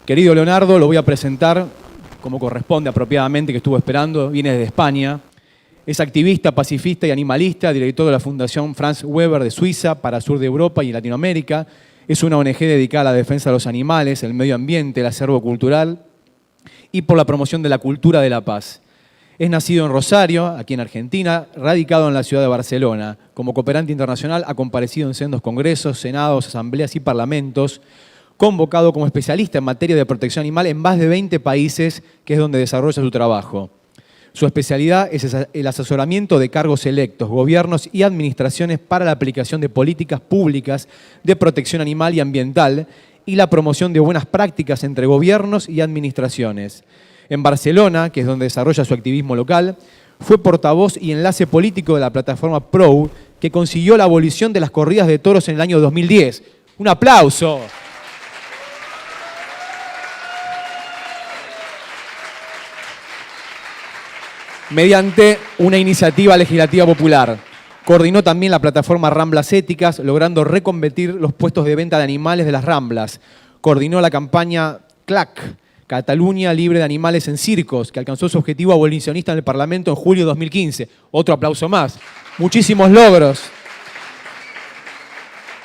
Querido Leonardo, lo voy a presentar como corresponde apropiadamente, que estuvo esperando. Viene desde España. Es activista, pacifista y animalista, director de la Fundación Franz Weber de Suiza para el sur de Europa y Latinoamérica. Es una ONG dedicada a la defensa de los animales, el medio ambiente, el acervo cultural y por la promoción de la cultura de la paz. Es nacido en Rosario, aquí en Argentina, radicado en la ciudad de Barcelona. Como cooperante internacional ha comparecido en sendos congresos, senados, asambleas y parlamentos, convocado como especialista en materia de protección animal en más de 20 países, que es donde desarrolla su trabajo. Su especialidad es el asesoramiento de cargos electos, gobiernos y administraciones para la aplicación de políticas públicas de protección animal y ambiental y la promoción de buenas prácticas entre gobiernos y administraciones. En Barcelona, que es donde desarrolla su activismo local, fue portavoz y enlace político de la plataforma PROU, que consiguió la abolición de las corridas de toros en el año 2010. ¡Un aplauso! Mediante una iniciativa legislativa popular. Coordinó también la plataforma Ramblas Éticas, logrando reconvertir los puestos de venta de animales de las Ramblas. Coordinó la campaña CLAC, Cataluña Libre de Animales en Circos, que alcanzó su objetivo abolicionista en el Parlamento en julio de 2015. Otro aplauso más. Muchísimos logros.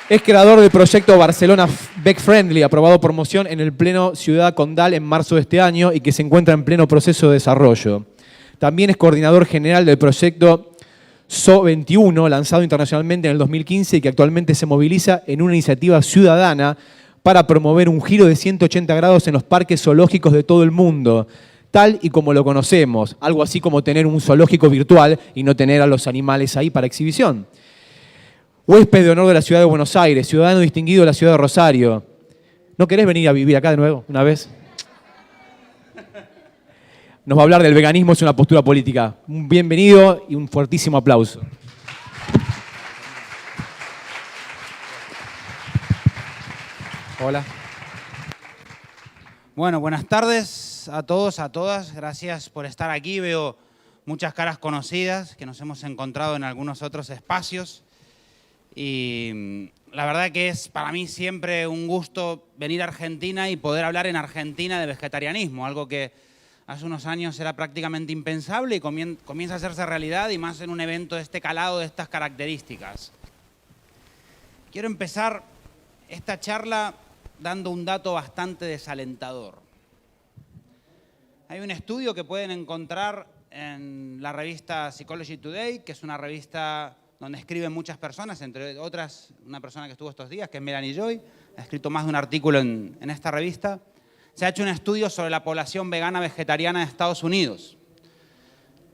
Es creador del proyecto Barcelona Vet Friendly, aprobado por moción en el Pleno Ciudad Condal en marzo de este año y que se encuentra en pleno proceso de desarrollo. También es coordinador general del proyecto SO21, lanzado internacionalmente en el 2015 y que actualmente se moviliza en una iniciativa ciudadana para promover un giro de 180 grados en los parques zoológicos de todo el mundo, tal y como lo conocemos, algo así como tener un zoológico virtual y no tener a los animales ahí para exhibición. Huésped de honor de la ciudad de Buenos Aires, ciudadano distinguido de la ciudad de Rosario. ¿No querés venir a vivir acá de nuevo, una vez? Nos va a hablar del veganismo, es una postura política. Un bienvenido y un fuertísimo aplauso. Hola. Bueno, buenas tardes a todos, a todas. Gracias por estar aquí. Veo muchas caras conocidas que nos hemos encontrado en algunos otros espacios. Y la verdad que es para mí siempre un gusto venir a Argentina y poder hablar en Argentina de vegetarianismo, algo que hace unos años era prácticamente impensable y comienza a hacerse realidad, y más en un evento de este calado, de estas características. Quiero empezar esta charla dando un dato bastante desalentador. Hay un estudio que pueden encontrar en la revista Psychology Today, que es una revista donde escriben muchas personas, entre otras una persona que estuvo estos días, que es Melanie Joy, ha escrito más de un artículo en esta revista. Se ha hecho un estudio sobre la población vegana vegetariana de Estados Unidos.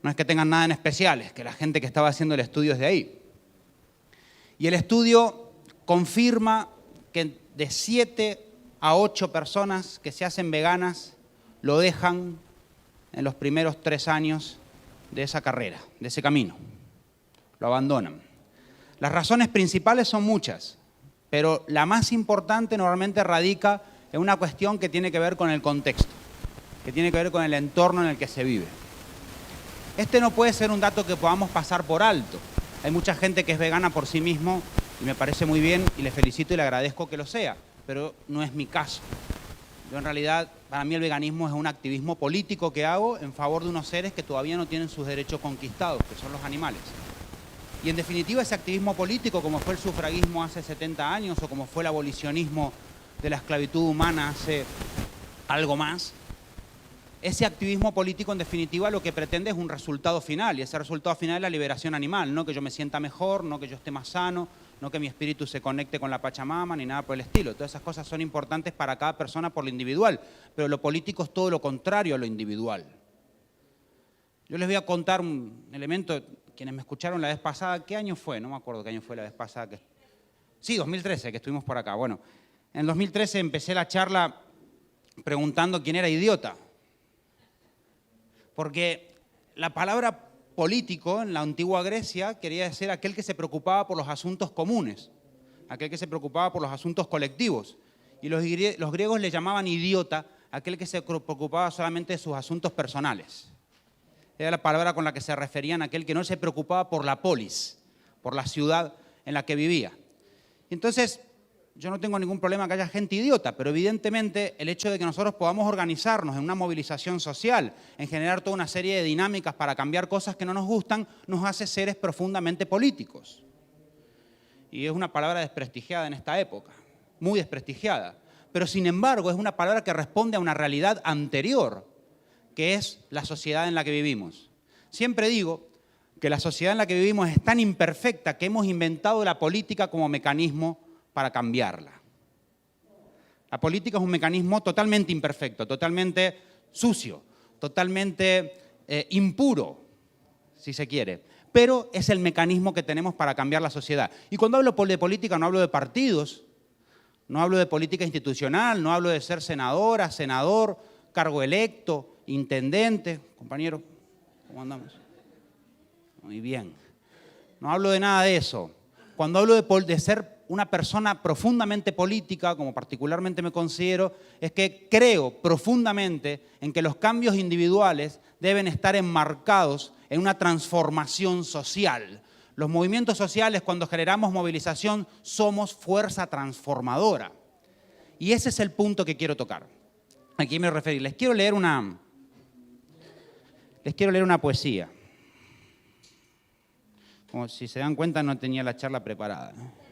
No es que tengan nada en especial, es que la gente que estaba haciendo el estudio es de ahí. Y el estudio confirma que de 7 a 8 personas que se hacen veganas lo dejan en los primeros 3 años de esa carrera, de ese camino. Lo abandonan. Las razones principales son muchas, pero la más importante normalmente radica en una cuestión que tiene que ver con el contexto, que tiene que ver con el entorno en el que se vive. Este no puede ser un dato que podamos pasar por alto. Hay mucha gente que es vegana por sí mismo y me parece muy bien y le felicito y le agradezco que lo sea, pero no es mi caso. Yo en realidad, para mí el veganismo es un activismo político que hago en favor de unos seres que todavía no tienen sus derechos conquistados, que son los animales. Y en definitiva ese activismo político, como fue el sufragismo hace 70 años o como fue el abolicionismo de la esclavitud humana hace algo más, ese activismo político en definitiva lo que pretende es un resultado final, y ese resultado final es la liberación animal, no que yo me sienta mejor, no que yo esté más sano, no que mi espíritu se conecte con la Pachamama, ni nada por el estilo. Todas esas cosas son importantes para cada persona por lo individual, pero lo político es todo lo contrario a lo individual. Yo les voy a contar un elemento, quienes me escucharon la vez pasada, ¿qué año fue? No me acuerdo qué año fue la vez pasada. Sí, 2013, que estuvimos por acá. Bueno, en 2013 empecé la charla preguntando quién era idiota. Porque la palabra político en la antigua Grecia quería decir aquel que se preocupaba por los asuntos comunes, aquel que se preocupaba por los asuntos colectivos. Y los griegos le llamaban idiota aquel que se preocupaba solamente de sus asuntos personales. Era la palabra con la que se referían a aquel que no se preocupaba por la polis, por la ciudad en la que vivía. Entonces, yo no tengo ningún problema que haya gente idiota, pero evidentemente el hecho de que nosotros podamos organizarnos en una movilización social, en generar toda una serie de dinámicas para cambiar cosas que no nos gustan, nos hace seres profundamente políticos. Y es una palabra desprestigiada en esta época, muy desprestigiada. Pero sin embargo es una palabra que responde a una realidad anterior, que es la sociedad en la que vivimos. Siempre digo que la sociedad en la que vivimos es tan imperfecta que hemos inventado la política como mecanismo para cambiarla. La política es un mecanismo totalmente imperfecto, totalmente sucio, totalmente impuro, si se quiere, pero es el mecanismo que tenemos para cambiar la sociedad. Y cuando hablo de política no hablo de partidos, no hablo de política institucional, no hablo de ser senadora, senador, cargo electo, intendente. Compañero, ¿cómo andamos? Muy bien. No hablo de nada de eso. Cuando hablo de ser una persona profundamente política, como particularmente me considero, es que creo profundamente en que los cambios individuales deben estar enmarcados en una transformación social. Los movimientos sociales, cuando generamos movilización, somos fuerza transformadora. Y ese es el punto que quiero tocar. ¿A quién me refiero? Les quiero leer una poesía. Como si se dan cuenta, no tenía la charla preparada, ¿no?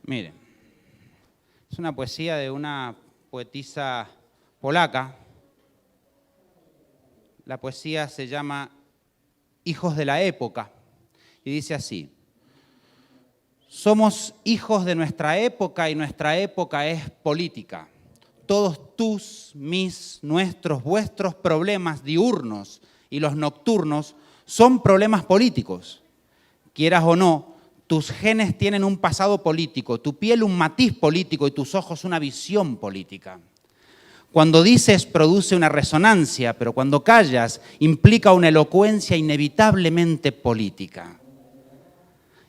Miren, es una poesía de una poetisa polaca. La poesía se llama Hijos de la Época y dice así: somos hijos de nuestra época y nuestra época es política. Todos tus, mis, nuestros, vuestros problemas diurnos y los nocturnos son problemas políticos. Quieras o no, tus genes tienen un pasado político, tu piel un matiz político y tus ojos una visión política. Cuando dices produce una resonancia, pero cuando callas implica una elocuencia inevitablemente política.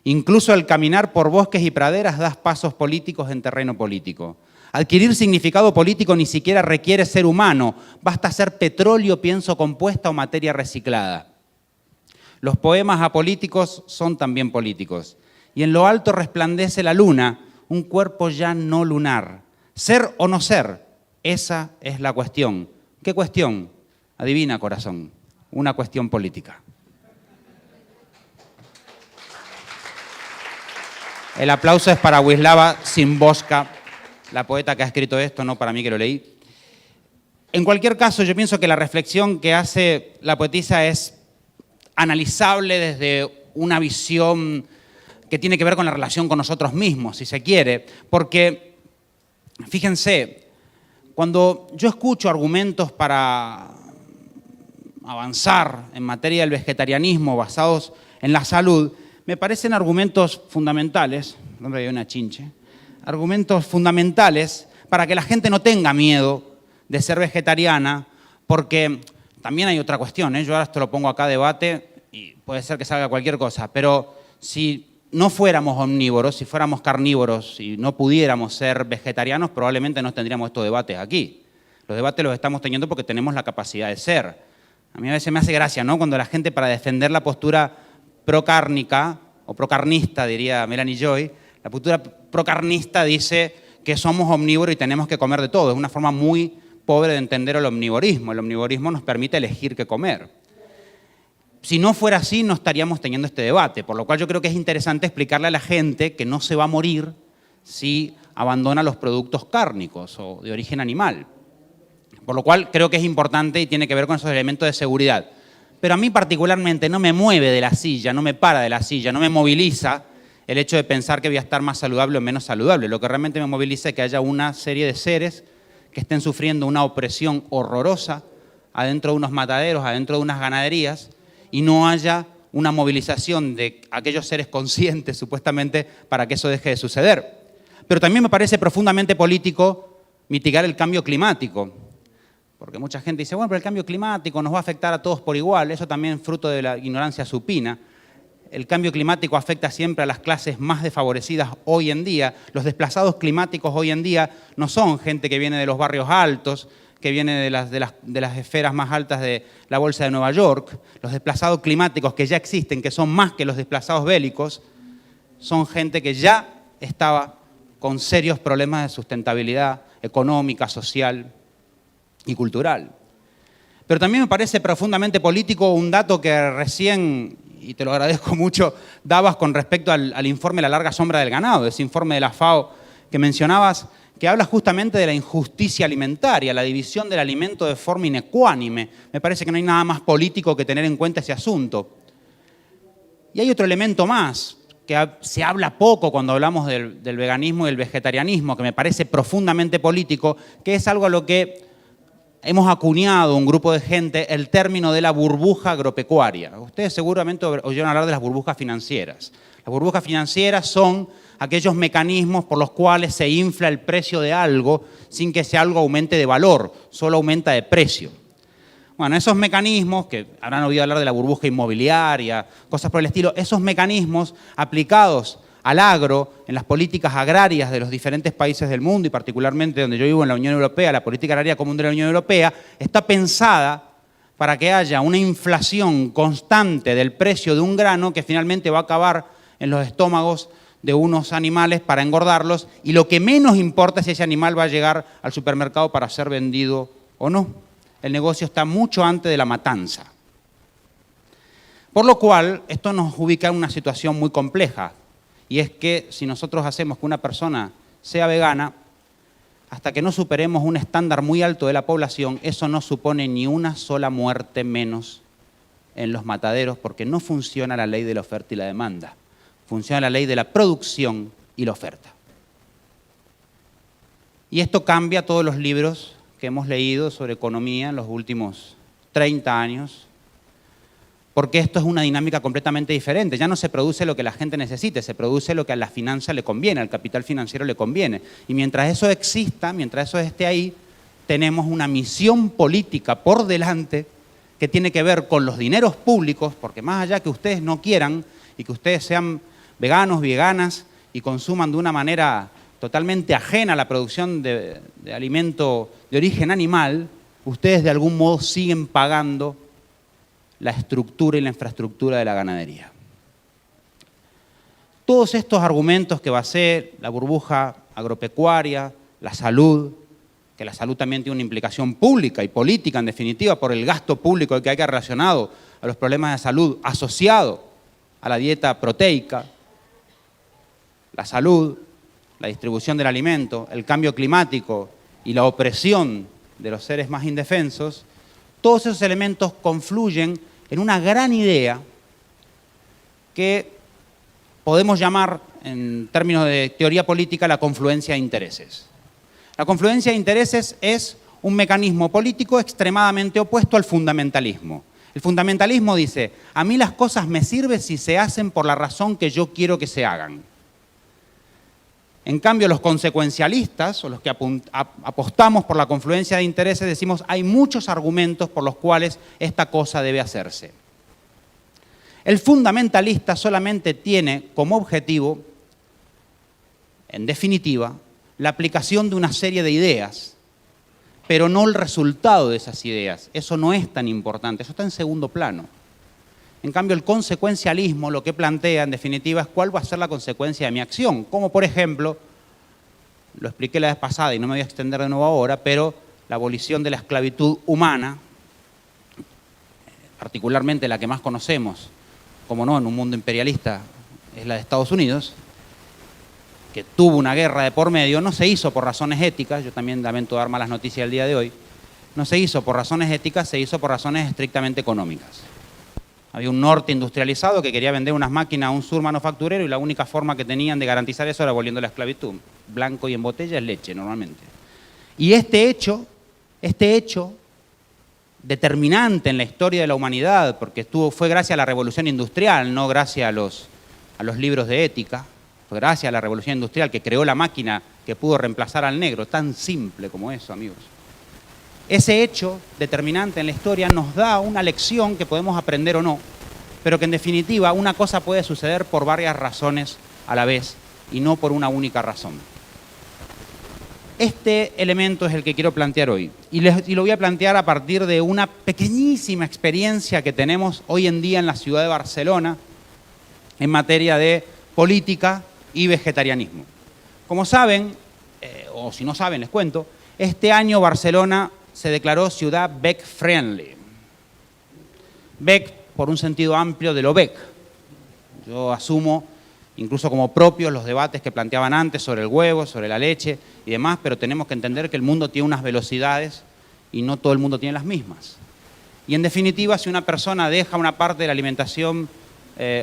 Incluso al caminar por bosques y praderas das pasos políticos en terreno político. Adquirir significado político ni siquiera requiere ser humano, basta ser petróleo, pienso compuesta o materia reciclada. Los poemas apolíticos son también políticos. Y en lo alto resplandece la luna, un cuerpo ya no lunar. Ser o no ser, esa es la cuestión. ¿Qué cuestión? Adivina, corazón, una cuestión política. El aplauso es para Wisława Szymborska, la poeta que ha escrito esto, no para mí que lo leí. En cualquier caso, yo pienso que la reflexión que hace la poetisa es analizable desde una visión que tiene que ver con la relación con nosotros mismos, si se quiere, porque, fíjense, cuando yo escucho argumentos para avanzar en materia del vegetarianismo basados en la salud, me parecen argumentos fundamentales, donde hay una chinche, argumentos fundamentales para que la gente no tenga miedo de ser vegetariana, porque también hay otra cuestión, yo ahora esto lo pongo acá a debate y puede ser que salga cualquier cosa, pero si no fuéramos omnívoros, si fuéramos carnívoros y no pudiéramos ser vegetarianos, probablemente no tendríamos estos debates aquí. Los debates los estamos teniendo porque tenemos la capacidad de ser. A mí a veces me hace gracia, ¿no?, cuando la gente, para defender la postura procárnica, o procarnista, diría Melanie Joy, la postura procarnista dice que somos omnívoros y tenemos que comer de todo. Es una forma muy pobre de entender el omnivorismo. El omnivorismo nos permite elegir qué comer. Si no fuera así, no estaríamos teniendo este debate, por lo cual yo creo que es interesante explicarle a la gente que no se va a morir si abandona los productos cárnicos o de origen animal. Por lo cual creo que es importante y tiene que ver con esos elementos de seguridad. Pero a mí particularmente no me mueve de la silla, no me para de la silla, no me moviliza el hecho de pensar que voy a estar más saludable o menos saludable. Lo que realmente me moviliza es que haya una serie de seres que estén sufriendo una opresión horrorosa adentro de unos mataderos, adentro de unas ganaderías, y no haya una movilización de aquellos seres conscientes, supuestamente, para que eso deje de suceder. Pero también me parece profundamente político mitigar el cambio climático, porque mucha gente dice, bueno, pero el cambio climático nos va a afectar a todos por igual, eso también es fruto de la ignorancia supina. El cambio climático afecta siempre a las clases más desfavorecidas hoy en día. Los desplazados climáticos hoy en día no son gente que viene de los barrios altos, que viene de las esferas más altas de la Bolsa de Nueva York. Los desplazados climáticos que ya existen, que son más que los desplazados bélicos, son gente que ya estaba con serios problemas de sustentabilidad económica, social y cultural. Pero también me parece profundamente político un dato que recién, y te lo agradezco mucho, dabas con respecto al informe La larga sombra del ganado, ese informe de la FAO que mencionabas, que habla justamente de la injusticia alimentaria, la división del alimento de forma inecuánime. Me parece que no hay nada más político que tener en cuenta ese asunto. Y hay otro elemento más, que se habla poco cuando hablamos del veganismo y del vegetarianismo, que me parece profundamente político, que es algo a lo que hemos acuñado un grupo de gente el término de la burbuja agropecuaria. Ustedes seguramente oyeron hablar de las burbujas financieras. Las burbujas financieras son aquellos mecanismos por los cuales se infla el precio de algo sin que ese algo aumente de valor, solo aumenta de precio. Bueno, esos mecanismos, que habrán oído hablar de la burbuja inmobiliaria, cosas por el estilo, esos mecanismos aplicados al agro, en las políticas agrarias de los diferentes países del mundo y particularmente donde yo vivo en la Unión Europea, la política agraria común de la Unión Europea, está pensada para que haya una inflación constante del precio de un grano que finalmente va a acabar en los estómagos de unos animales para engordarlos y lo que menos importa es si ese animal va a llegar al supermercado para ser vendido o no. El negocio está mucho antes de la matanza. Por lo cual, esto nos ubica en una situación muy compleja. Y es que si nosotros hacemos que una persona sea vegana, hasta que no superemos un estándar muy alto de la población, eso no supone ni una sola muerte menos en los mataderos, porque no funciona la ley de la oferta y la demanda. Funciona la ley de la producción y la oferta. Y esto cambia todos los libros que hemos leído sobre economía en los últimos 30 años, porque esto es una dinámica completamente diferente. Ya no se produce lo que la gente necesite, se produce lo que a la finanza le conviene, al capital financiero le conviene. Y mientras eso exista, mientras eso esté ahí, tenemos una misión política por delante que tiene que ver con los dineros públicos, porque más allá que ustedes no quieran y que ustedes sean veganos, veganas y consuman de una manera totalmente ajena a la producción de alimento de origen animal, ustedes de algún modo siguen pagando la estructura y la infraestructura de la ganadería. Todos estos argumentos que basé, la burbuja agropecuaria, la salud, que la salud también tiene una implicación pública y política, en definitiva, por el gasto público que hay que relacionado a los problemas de salud asociado a la dieta proteica, la salud, la distribución del alimento, el cambio climático y la opresión de los seres más indefensos, todos esos elementos confluyen en una gran idea que podemos llamar, en términos de teoría política, la confluencia de intereses. La confluencia de intereses es un mecanismo político extremadamente opuesto al fundamentalismo. El fundamentalismo dice, a mí las cosas me sirven si se hacen por la razón que yo quiero que se hagan. En cambio, los consecuencialistas, o los que apostamos por la confluencia de intereses, decimos hay muchos argumentos por los cuales esta cosa debe hacerse. El fundamentalista solamente tiene como objetivo, en definitiva, la aplicación de una serie de ideas, pero no el resultado de esas ideas. Eso no es tan importante, eso está en segundo plano. En cambio, el consecuencialismo lo que plantea, en definitiva, es cuál va a ser la consecuencia de mi acción. Como, por ejemplo, lo expliqué la vez pasada y no me voy a extender de nuevo ahora, pero la abolición de la esclavitud humana, particularmente la que más conocemos, como no, en un mundo imperialista, es la de Estados Unidos, que tuvo una guerra de por medio, no se hizo por razones éticas, yo también lamento dar malas noticias el día de hoy, no se hizo por razones éticas, se hizo por razones estrictamente económicas. Había un norte industrializado que quería vender unas máquinas a un sur manufacturero y la única forma que tenían de garantizar eso era aboliendo la esclavitud. Blanco y en botella es leche normalmente. Y este hecho determinante en la historia de la humanidad, porque fue gracias a la revolución industrial, no gracias a los libros de ética, fue gracias a la revolución industrial que creó la máquina que pudo reemplazar al negro, tan simple como eso, amigos. Ese hecho determinante en la historia nos da una lección que podemos aprender o no, pero que en definitiva una cosa puede suceder por varias razones a la vez y no por una única razón. Este elemento es el que quiero plantear hoy y lo voy a plantear a partir de una pequeñísima experiencia que tenemos hoy en día en la ciudad de Barcelona en materia de política y vegetarianismo. Como saben, o si no saben, les cuento, este año Barcelona se declaró ciudad VEC friendly. VEC por un sentido amplio de lo VEC. Yo asumo incluso como propios los debates que planteaban antes sobre el huevo, sobre la leche y demás, pero tenemos que entender que el mundo tiene unas velocidades y no todo el mundo tiene las mismas. Y en definitiva, si una persona deja una parte de la alimentación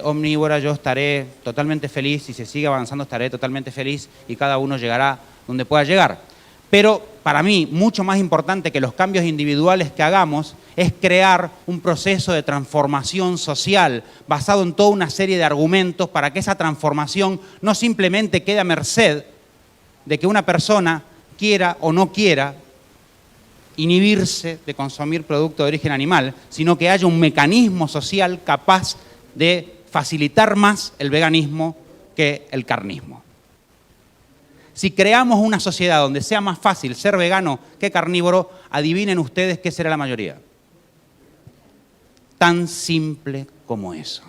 omnívora, yo estaré totalmente feliz, si se sigue avanzando estaré totalmente feliz y cada uno llegará donde pueda llegar. Pero para mí, mucho más importante que los cambios individuales que hagamos es crear un proceso de transformación social basado en toda una serie de argumentos para que esa transformación no simplemente quede a merced de que una persona quiera o no quiera inhibirse de consumir productos de origen animal, sino que haya un mecanismo social capaz de facilitar más el veganismo que el carnismo. Si creamos una sociedad donde sea más fácil ser vegano que carnívoro, adivinen ustedes qué será la mayoría. Tan simple como eso.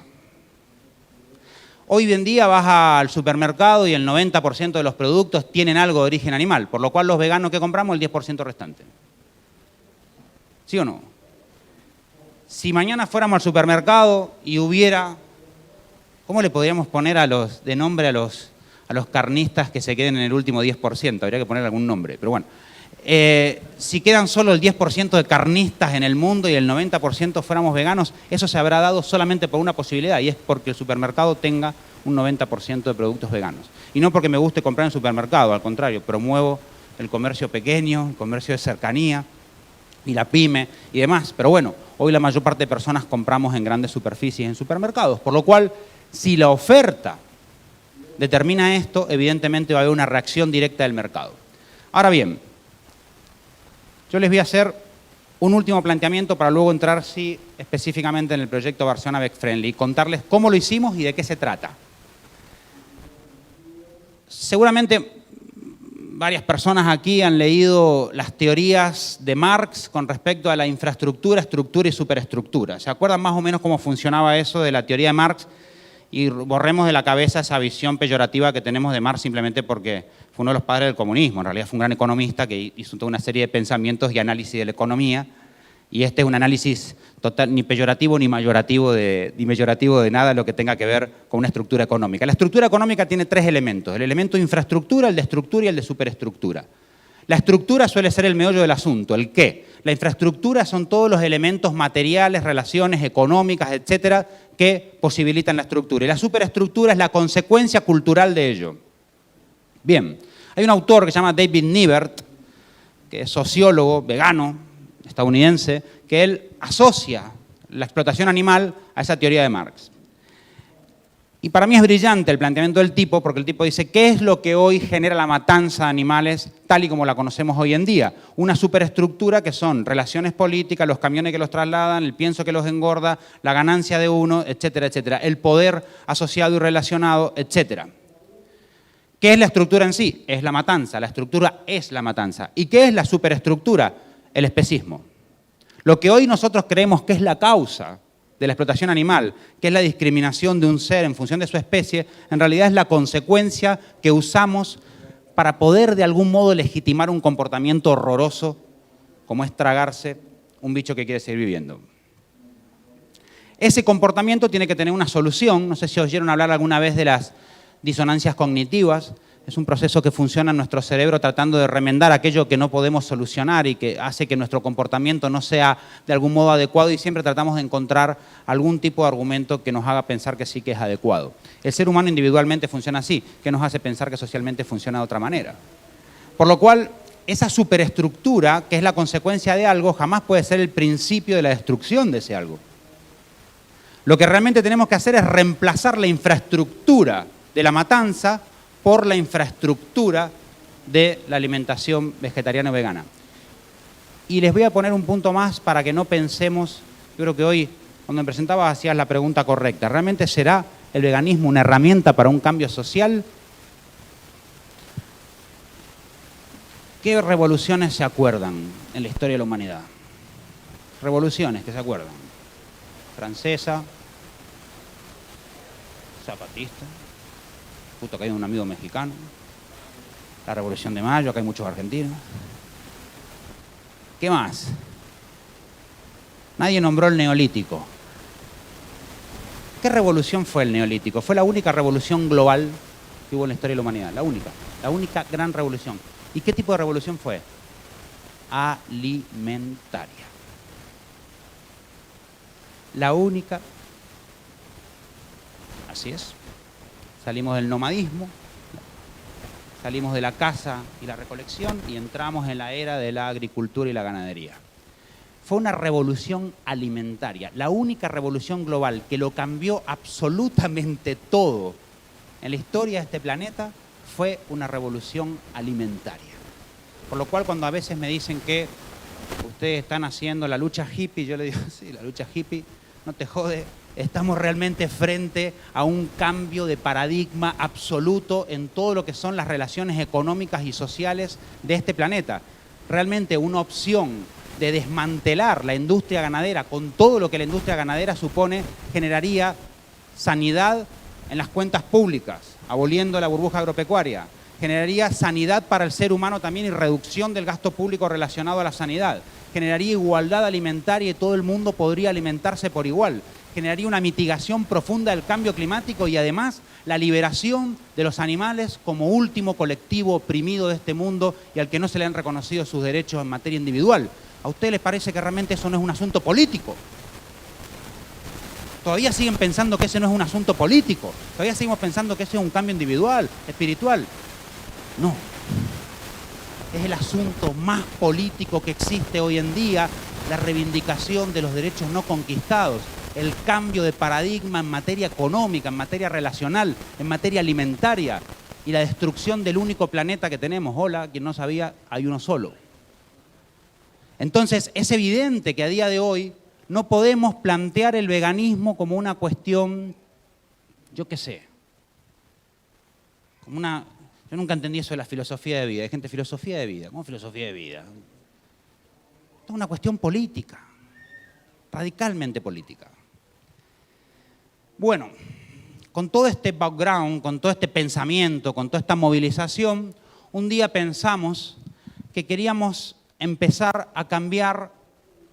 Hoy en día vas al supermercado y el 90% de los productos tienen algo de origen animal, por lo cual los veganos que compramos el 10% restante. ¿Sí o no? Si mañana fuéramos al supermercado y hubiera, ¿cómo le podríamos poner de nombre a los carnistas que se queden en el último 10%? Habría que poner algún nombre, pero bueno. Si quedan solo el 10% de carnistas en el mundo y el 90% fuéramos veganos, eso se habrá dado solamente por una posibilidad, y es porque el supermercado tenga un 90% de productos veganos. Y no porque me guste comprar en el supermercado, al contrario, promuevo el comercio pequeño, el comercio de cercanía y la pyme y demás. Pero bueno, hoy la mayor parte de personas compramos en grandes superficies en supermercados, por lo cual, si la oferta determina esto, evidentemente va a haber una reacción directa del mercado. Ahora bien, yo les voy a hacer un último planteamiento para luego entrar específicamente en el proyecto Barcelona VEC Friendly y contarles cómo lo hicimos y de qué se trata. Seguramente varias personas aquí han leído las teorías de Marx con respecto a la infraestructura, estructura y superestructura. ¿Se acuerdan más o menos cómo funcionaba eso de la teoría de Marx? Y borremos de la cabeza esa visión peyorativa que tenemos de Marx simplemente porque fue uno de los padres del comunismo. En realidad fue un gran economista que hizo toda una serie de pensamientos y análisis de la economía. Y este es un análisis total, ni peyorativo ni mayorativo ni peyorativo de nada lo que tenga que ver con una estructura económica. La estructura económica tiene tres elementos: el elemento de infraestructura, el de estructura y el de superestructura. La estructura suele ser el meollo del asunto, el qué. La infraestructura son todos los elementos materiales, relaciones económicas, etcétera, que posibilitan la estructura. Y la superestructura es la consecuencia cultural de ello. Bien, hay un autor que se llama David Niebert, que es sociólogo, vegano, estadounidense, que él asocia la explotación animal a esa teoría de Marx. Y para mí es brillante el planteamiento del tipo, porque el tipo dice, ¿qué es lo que hoy genera la matanza de animales tal y como la conocemos hoy en día? Una superestructura que son relaciones políticas, los camiones que los trasladan, el pienso que los engorda, la ganancia de uno, etcétera, etcétera, el poder asociado y relacionado, etcétera. ¿Qué es la estructura en sí? Es la matanza, la estructura es la matanza. ¿Y qué es la superestructura? El especismo. Lo que hoy nosotros creemos que es la causa de la explotación animal, que es la discriminación de un ser en función de su especie, en realidad es la consecuencia que usamos para poder de algún modo legitimar un comportamiento horroroso como es tragarse un bicho que quiere seguir viviendo. Ese comportamiento tiene que tener una solución. No sé si oyeron hablar alguna vez de las disonancias cognitivas. Es un proceso que funciona en nuestro cerebro tratando de remendar aquello que no podemos solucionar y que hace que nuestro comportamiento no sea de algún modo adecuado, y siempre tratamos de encontrar algún tipo de argumento que nos haga pensar que sí que es adecuado. El ser humano individualmente funciona así, que nos hace pensar que socialmente funciona de otra manera. Por lo cual, esa superestructura, que es la consecuencia de algo, jamás puede ser el principio de la destrucción de ese algo. Lo que realmente tenemos que hacer es reemplazar la infraestructura de la matanza por la infraestructura de la alimentación vegetariana o vegana. Y les voy a poner un punto más para que no pensemos, yo creo que hoy, cuando me presentabas, hacías la pregunta correcta. ¿Realmente será el veganismo una herramienta para un cambio social? ¿Qué revoluciones se acuerdan en la historia de la humanidad? Revoluciones que se acuerdan. Francesa, zapatista, justo que hay un amigo mexicano, La Revolución de Mayo, acá hay muchos argentinos. ¿Qué más? Nadie nombró el Neolítico. ¿Qué revolución fue el Neolítico? Fue la única revolución global que hubo en la historia de la humanidad. La única gran revolución. ¿Y qué tipo de revolución fue? Alimentaria. La única. Así es. Salimos del nomadismo, salimos de la caza y la recolección y entramos en la era de la agricultura y la ganadería. Fue una revolución alimentaria, la única revolución global que lo cambió absolutamente todo en la historia de este planeta fue una revolución alimentaria. Por lo cual, cuando a veces me dicen que ustedes están haciendo la lucha hippie, yo les digo, sí, la lucha hippie, no te jode, estamos realmente frente a un cambio de paradigma absoluto en todo lo que son las relaciones económicas y sociales de este planeta. Realmente una opción de desmantelar la industria ganadera con todo lo que la industria ganadera supone generaría sanidad en las cuentas públicas, aboliendo la burbuja agropecuaria. Generaría sanidad para el ser humano también y reducción del gasto público relacionado a la sanidad. Generaría igualdad alimentaria y todo el mundo podría alimentarse por igual. Generaría una mitigación profunda del cambio climático y además la liberación de los animales como último colectivo oprimido de este mundo y al que no se le han reconocido sus derechos en materia individual. ¿A ustedes les parece que realmente eso no es un asunto político? Todavía siguen pensando que ese no es un asunto político. Todavía seguimos pensando que ese es un cambio individual, espiritual. No. Es el asunto más político que existe hoy en día, la reivindicación de los derechos no conquistados, el cambio de paradigma en materia económica, en materia relacional, en materia alimentaria y la destrucción del único planeta que tenemos. Hola, quien no sabía, hay uno solo. Entonces, es evidente que a día de hoy no podemos plantear el veganismo como una cuestión, yo qué sé, como una... Yo nunca entendí eso de la filosofía de vida. Hay gente, filosofía de vida. ¿Cómo filosofía de vida? Es una cuestión política, radicalmente política. Bueno, con todo este background, con todo este pensamiento, con toda esta movilización, un día pensamos que queríamos empezar a cambiar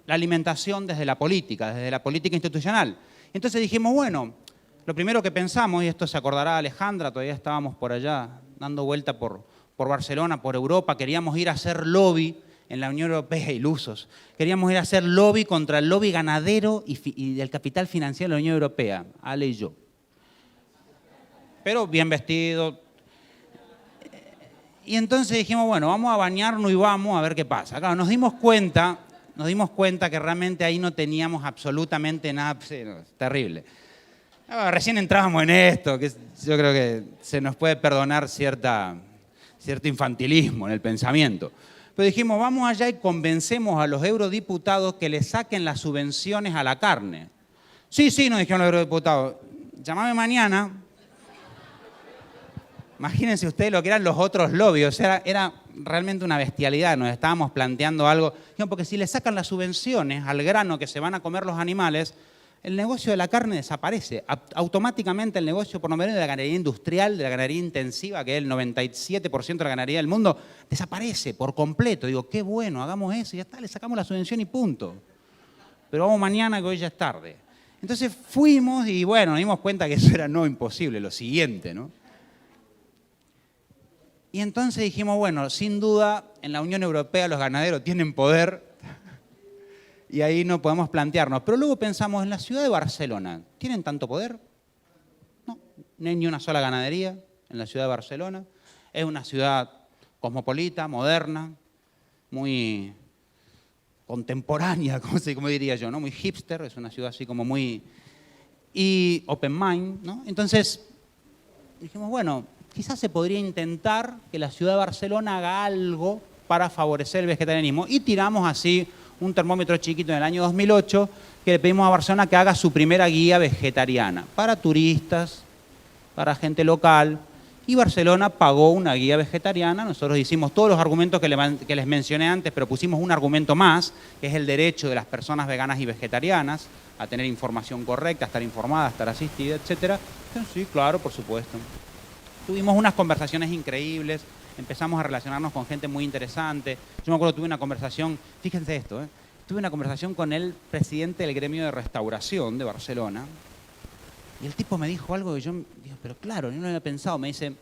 la alimentación desde la política institucional. Entonces dijimos, bueno, lo primero que pensamos, y esto se acordará Alejandra, todavía estábamos por allá dando vuelta por Barcelona, por Europa, queríamos ir a hacer lobby en la Unión Europea, ilusos. Queríamos ir a hacer lobby contra el lobby ganadero y del capital financiero de la Unión Europea, Ale y yo. Pero bien vestido. Y entonces dijimos, bueno, vamos a bañarnos y vamos a ver qué pasa. Claro, nos dimos cuenta que realmente ahí no teníamos absolutamente nada, sí, no, terrible. Recién entrábamos en esto, que yo creo que se nos puede perdonar cierto infantilismo en el pensamiento. Pero dijimos, vamos allá y convencemos a los eurodiputados que le saquen las subvenciones a la carne. Sí, nos dijeron los eurodiputados, llámame mañana. Imagínense ustedes lo que eran los otros lobbies, o sea, era realmente una bestialidad, nos estábamos planteando algo. Porque si le sacan las subvenciones al grano que se van a comer los animales, el negocio de la carne desaparece. Automáticamente el negocio, por lo menos de la ganadería industrial, de la ganadería intensiva, que es el 97% de la ganadería del mundo, desaparece por completo. Digo, qué bueno, hagamos eso y ya está, le sacamos la subvención y punto. Pero vamos mañana que hoy ya es tarde. Entonces fuimos y bueno, nos dimos cuenta que eso era no imposible, lo siguiente, ¿no? Y entonces dijimos, bueno, sin duda en la Unión Europea los ganaderos tienen poder y ahí no podemos plantearnos. Pero luego pensamos, en la ciudad de Barcelona, ¿tienen tanto poder? No hay ni una sola ganadería en la ciudad de Barcelona. Es una ciudad cosmopolita, moderna, muy contemporánea, como diría yo, ¿no? Muy hipster, es una ciudad así como muy... y open mind, ¿no? Entonces dijimos, bueno, quizás se podría intentar que la ciudad de Barcelona haga algo para favorecer el vegetarianismo. Y tiramos así un termómetro chiquito en el año 2008 que le pedimos a Barcelona que haga su primera guía vegetariana para turistas, para gente local. Y Barcelona pagó una guía vegetariana. Nosotros hicimos todos los argumentos que les mencioné antes, pero pusimos un argumento más, que es el derecho de las personas veganas y vegetarianas a tener información correcta, a estar informada, a estar asistida, etc. Sí, claro, por supuesto. Tuvimos unas conversaciones increíbles. empezamos a relacionarnos con gente muy interesante. Yo me acuerdo, tuve una conversación, fíjense esto, tuve una conversación con el presidente del gremio de restauración de Barcelona, y el tipo me dijo algo que yo dije, pero claro, yo no lo había pensado. Me dice,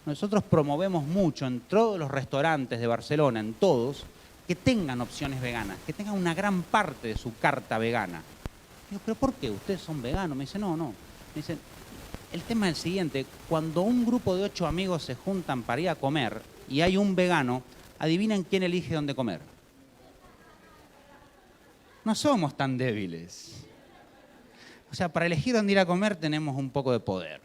nosotros promovemos mucho en todos los restaurantes de Barcelona, en todos, que tengan opciones veganas, que tengan una gran parte de su carta vegana. Digo, ¿pero por qué? ¿Ustedes son veganos? Me dice, no. Me dice, el tema es el siguiente, cuando un grupo de 8 amigos se juntan para ir a comer y hay un vegano, adivinen quién elige dónde comer. No somos tan débiles. O sea, para elegir dónde ir a comer tenemos un poco de poder.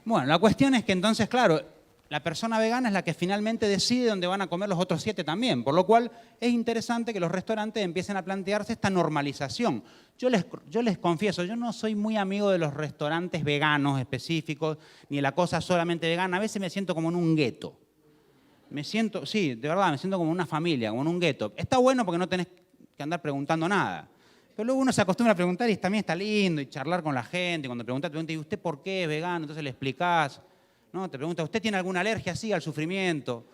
Bueno, la cuestión es que entonces, claro, la persona vegana es la que finalmente decide dónde van a comer los otros 7 también, por lo cual es interesante que los restaurantes empiecen a plantearse esta normalización. Yo les confieso, yo no soy muy amigo de los restaurantes veganos específicos, ni de la cosa solamente vegana. A veces me siento como en un gueto. Sí, de verdad, me siento como en una familia, como en un gueto. Está bueno porque no tenés que andar preguntando nada. Pero luego uno se acostumbra a preguntar y también está lindo, y charlar con la gente. Cuando pregunta, ¿y usted por qué es vegano? Entonces le explicás. ¿No? Te pregunta, ¿usted tiene alguna alergia así al sufrimiento?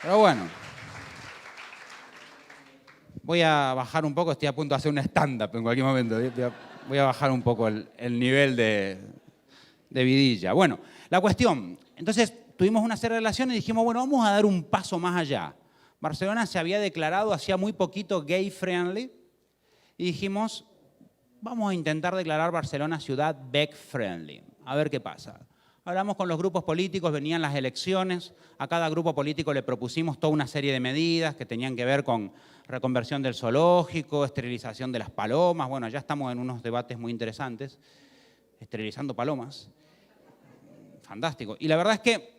Pero bueno, voy a bajar un poco, estoy a punto de hacer un stand-up en cualquier momento. Voy a bajar un poco el nivel de vidilla. Bueno, la cuestión, entonces tuvimos una serie de relaciones y dijimos, bueno, vamos a dar un paso más allá. Barcelona se había declarado hacía muy poquito gay friendly y dijimos, vamos a intentar declarar Barcelona ciudad veg friendly, a ver qué pasa. Hablamos con los grupos políticos, venían las elecciones, a cada grupo político le propusimos toda una serie de medidas que tenían que ver con reconversión del zoológico, esterilización de las palomas, bueno, ya estamos en unos debates muy interesantes, esterilizando palomas, fantástico. Y la verdad es que,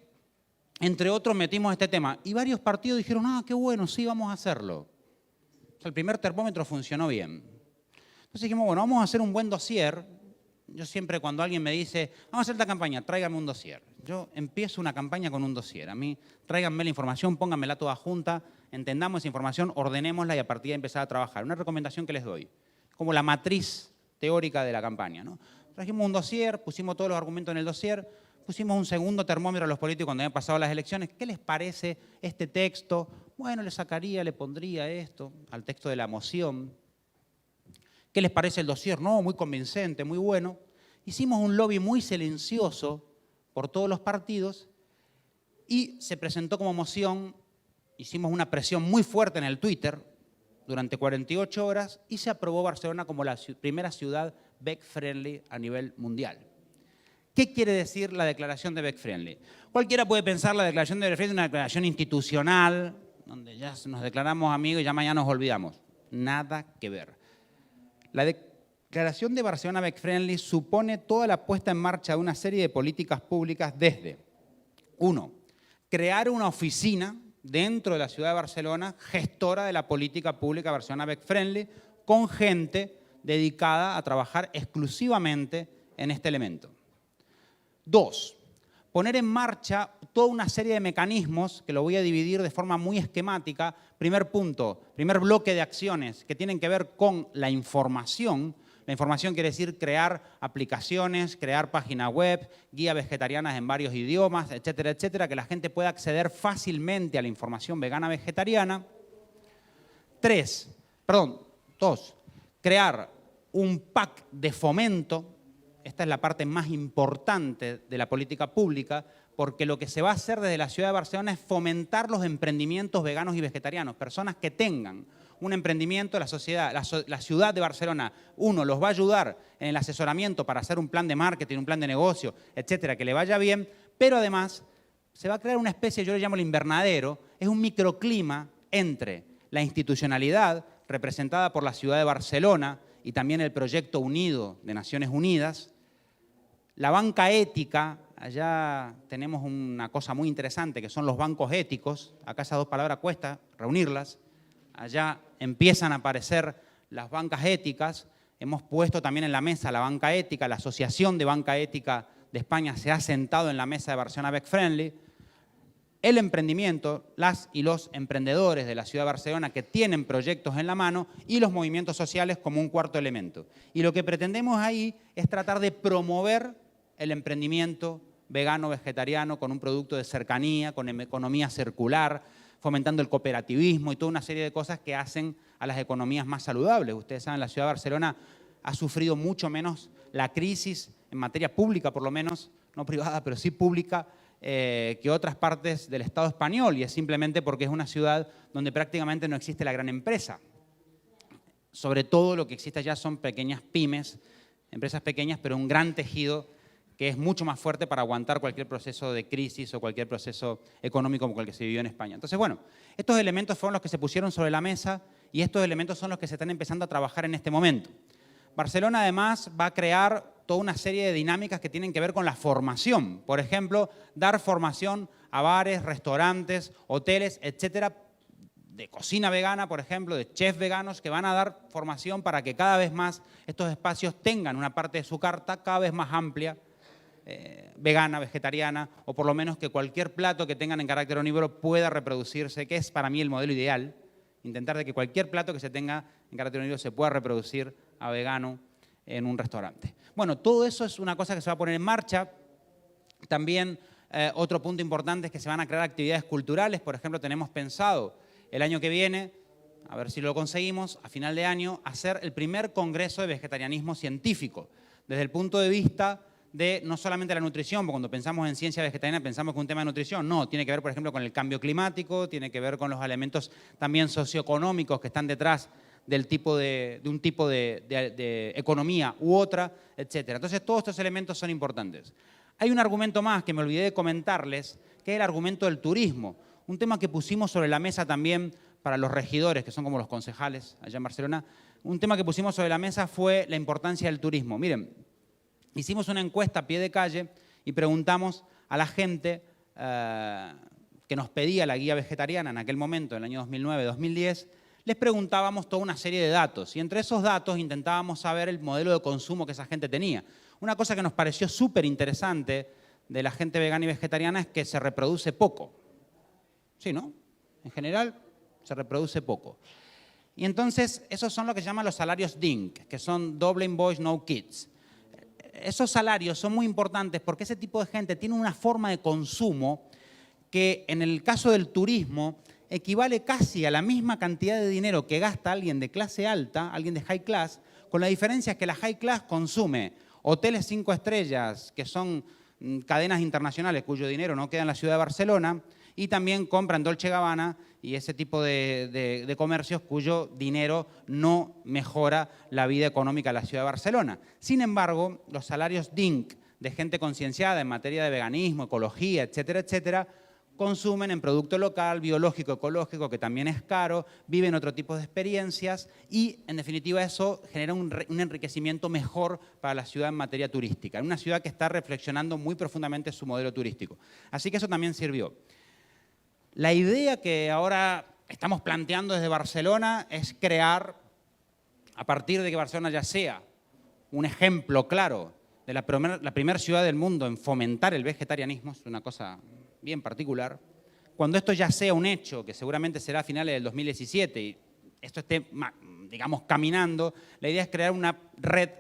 entre otros, metimos este tema y varios partidos dijeron, qué bueno, sí, vamos a hacerlo. O sea, el primer termómetro funcionó bien. Entonces dijimos, bueno, vamos a hacer un buen dossier. Yo siempre cuando alguien me dice, vamos a hacer esta campaña, tráigame un dossier. Yo empiezo una campaña con un dossier. A mí, tráiganme la información, pónganmela toda junta, entendamos esa información, ordenémosla y a partir de empezar a trabajar. Una recomendación que les doy, como la matriz teórica de la campaña, ¿no? Trajimos un dossier, pusimos todos los argumentos en el dossier, pusimos un segundo termómetro a los políticos cuando habían pasado las elecciones. ¿Qué les parece este texto? Bueno, le sacaría, le pondría esto al texto de la moción. ¿Qué les parece el dossier? No, muy convincente, muy bueno. Hicimos un lobby muy silencioso por todos los partidos y se presentó como moción. Hicimos una presión muy fuerte en el Twitter durante 48 horas y se aprobó Barcelona como la primera ciudad veg friendly a nivel mundial. ¿Qué quiere decir la declaración de veg friendly? Cualquiera puede pensar la declaración de veg friendly una declaración institucional, donde ya nos declaramos amigos y ya mañana nos olvidamos. Nada que ver. La declaración de Barcelona Veg Friendly supone toda la puesta en marcha de una serie de políticas públicas desde, 1, crear una oficina dentro de la ciudad de Barcelona gestora de la política pública Barcelona Veg Friendly con gente dedicada a trabajar exclusivamente en este elemento. 2, poner en marcha toda una serie de mecanismos, que lo voy a dividir de forma muy esquemática. Primer punto, primer bloque de acciones que tienen que ver con la información. La información quiere decir crear aplicaciones, crear páginas web, guías vegetarianas en varios idiomas, etcétera, etcétera, que la gente pueda acceder fácilmente a la información vegana vegetariana. 2, crear un pack de fomento. Esta es la parte más importante de la política pública, porque lo que se va a hacer desde la ciudad de Barcelona es fomentar los emprendimientos veganos y vegetarianos. Personas que tengan un emprendimiento, la ciudad de Barcelona, 1, los va a ayudar en el asesoramiento para hacer un plan de marketing, un plan de negocio, etcétera, que le vaya bien, pero además se va a crear una especie, yo le llamo el invernadero, es un microclima entre la institucionalidad representada por la ciudad de Barcelona y también el Proyecto Unido de Naciones Unidas, la banca ética. Allá tenemos una cosa muy interesante que son los bancos éticos. Acá esas 2 palabras cuesta reunirlas. Allá empiezan a aparecer las bancas éticas. Hemos puesto también en la mesa la banca ética. La Asociación de Banca Ética de España se ha sentado en la mesa de Barcelona Veg Friendly. el emprendimiento, las y los emprendedores de la ciudad de Barcelona que tienen proyectos en la mano y los movimientos sociales como un cuarto elemento. Y lo que pretendemos ahí es tratar de promover el emprendimiento vegano, vegetariano, con un producto de cercanía, con economía circular, fomentando el cooperativismo y toda una serie de cosas que hacen a las economías más saludables. Ustedes saben, la ciudad de Barcelona ha sufrido mucho menos la crisis en materia pública, por lo menos, no privada, pero sí pública, que otras partes del Estado español, y es simplemente porque es una ciudad donde prácticamente no existe la gran empresa. Sobre todo lo que existe allá son pequeñas pymes, empresas pequeñas, pero un gran tejido que es mucho más fuerte para aguantar cualquier proceso de crisis o cualquier proceso económico como el que se vivió en España. Entonces, bueno, estos elementos fueron los que se pusieron sobre la mesa y estos elementos son los que se están empezando a trabajar en este momento. Barcelona, además, va a crear toda una serie de dinámicas que tienen que ver con la formación. Por ejemplo, dar formación a bares, restaurantes, hoteles, etcétera, de cocina vegana, por ejemplo, de chefs veganos, que van a dar formación para que cada vez más estos espacios tengan una parte de su carta cada vez más amplia, vegana, vegetariana, o por lo menos que cualquier plato que tengan en carácter omnívoro pueda reproducirse, que es para mí el modelo ideal, intentar de que cualquier plato que se tenga en carácter omnívoro se pueda reproducir a vegano en un restaurante. Bueno, todo eso es una cosa que se va a poner en marcha. También otro punto importante es que se van a crear actividades culturales. Por ejemplo, tenemos pensado el año que viene, a ver si lo conseguimos, a final de año, hacer el primer congreso de vegetarianismo científico, desde el punto de vista de no solamente la nutrición, porque cuando pensamos en ciencia vegetariana pensamos que es un tema de nutrición, no, tiene que ver, por ejemplo, con el cambio climático, tiene que ver con los elementos también socioeconómicos que están detrás del tipo de un tipo de economía u otra, etc. Entonces, todos estos elementos son importantes. Hay un argumento más que me olvidé de comentarles, que es el argumento del turismo, un tema que pusimos sobre la mesa también para los regidores, que son como los concejales allá en Barcelona. Un tema que pusimos sobre la mesa fue la importancia del turismo. Miren, hicimos una encuesta a pie de calle y preguntamos a la gente que nos pedía la guía vegetariana en aquel momento, en el año 2009-2010, les preguntábamos toda una serie de datos y entre esos datos intentábamos saber el modelo de consumo que esa gente tenía. Una cosa que nos pareció súper interesante de la gente vegana y vegetariana es que se reproduce poco. Sí, ¿no? En general se reproduce poco. Y entonces esos son lo que se llaman los salarios DINK, que son Double Invoice No Kids. Esos salarios son muy importantes porque ese tipo de gente tiene una forma de consumo que en el caso del turismo equivale casi a la misma cantidad de dinero que gasta alguien de clase alta, alguien de high class, con la diferencia que la high class consume hoteles 5 estrellas, que son cadenas internacionales cuyo dinero no queda en la ciudad de Barcelona, y también compran Dolce & Gabbana y ese tipo de comercios cuyo dinero no mejora la vida económica de la ciudad de Barcelona. Sin embargo, los salarios DINK de gente concienciada en materia de veganismo, ecología, etcétera, etcétera, consumen en producto local, biológico, ecológico, que también es caro, viven otro tipo de experiencias y, en definitiva, eso genera un enriquecimiento mejor para la ciudad en materia turística. Una ciudad que está reflexionando muy profundamente su modelo turístico. Así que eso también sirvió. La idea que ahora estamos planteando desde Barcelona es crear, a partir de que Barcelona ya sea un ejemplo claro de la primera ciudad del mundo en fomentar el vegetarianismo, es una cosa bien particular, cuando esto ya sea un hecho, que seguramente será a finales del 2017, y esto esté, digamos, caminando, la idea es crear una red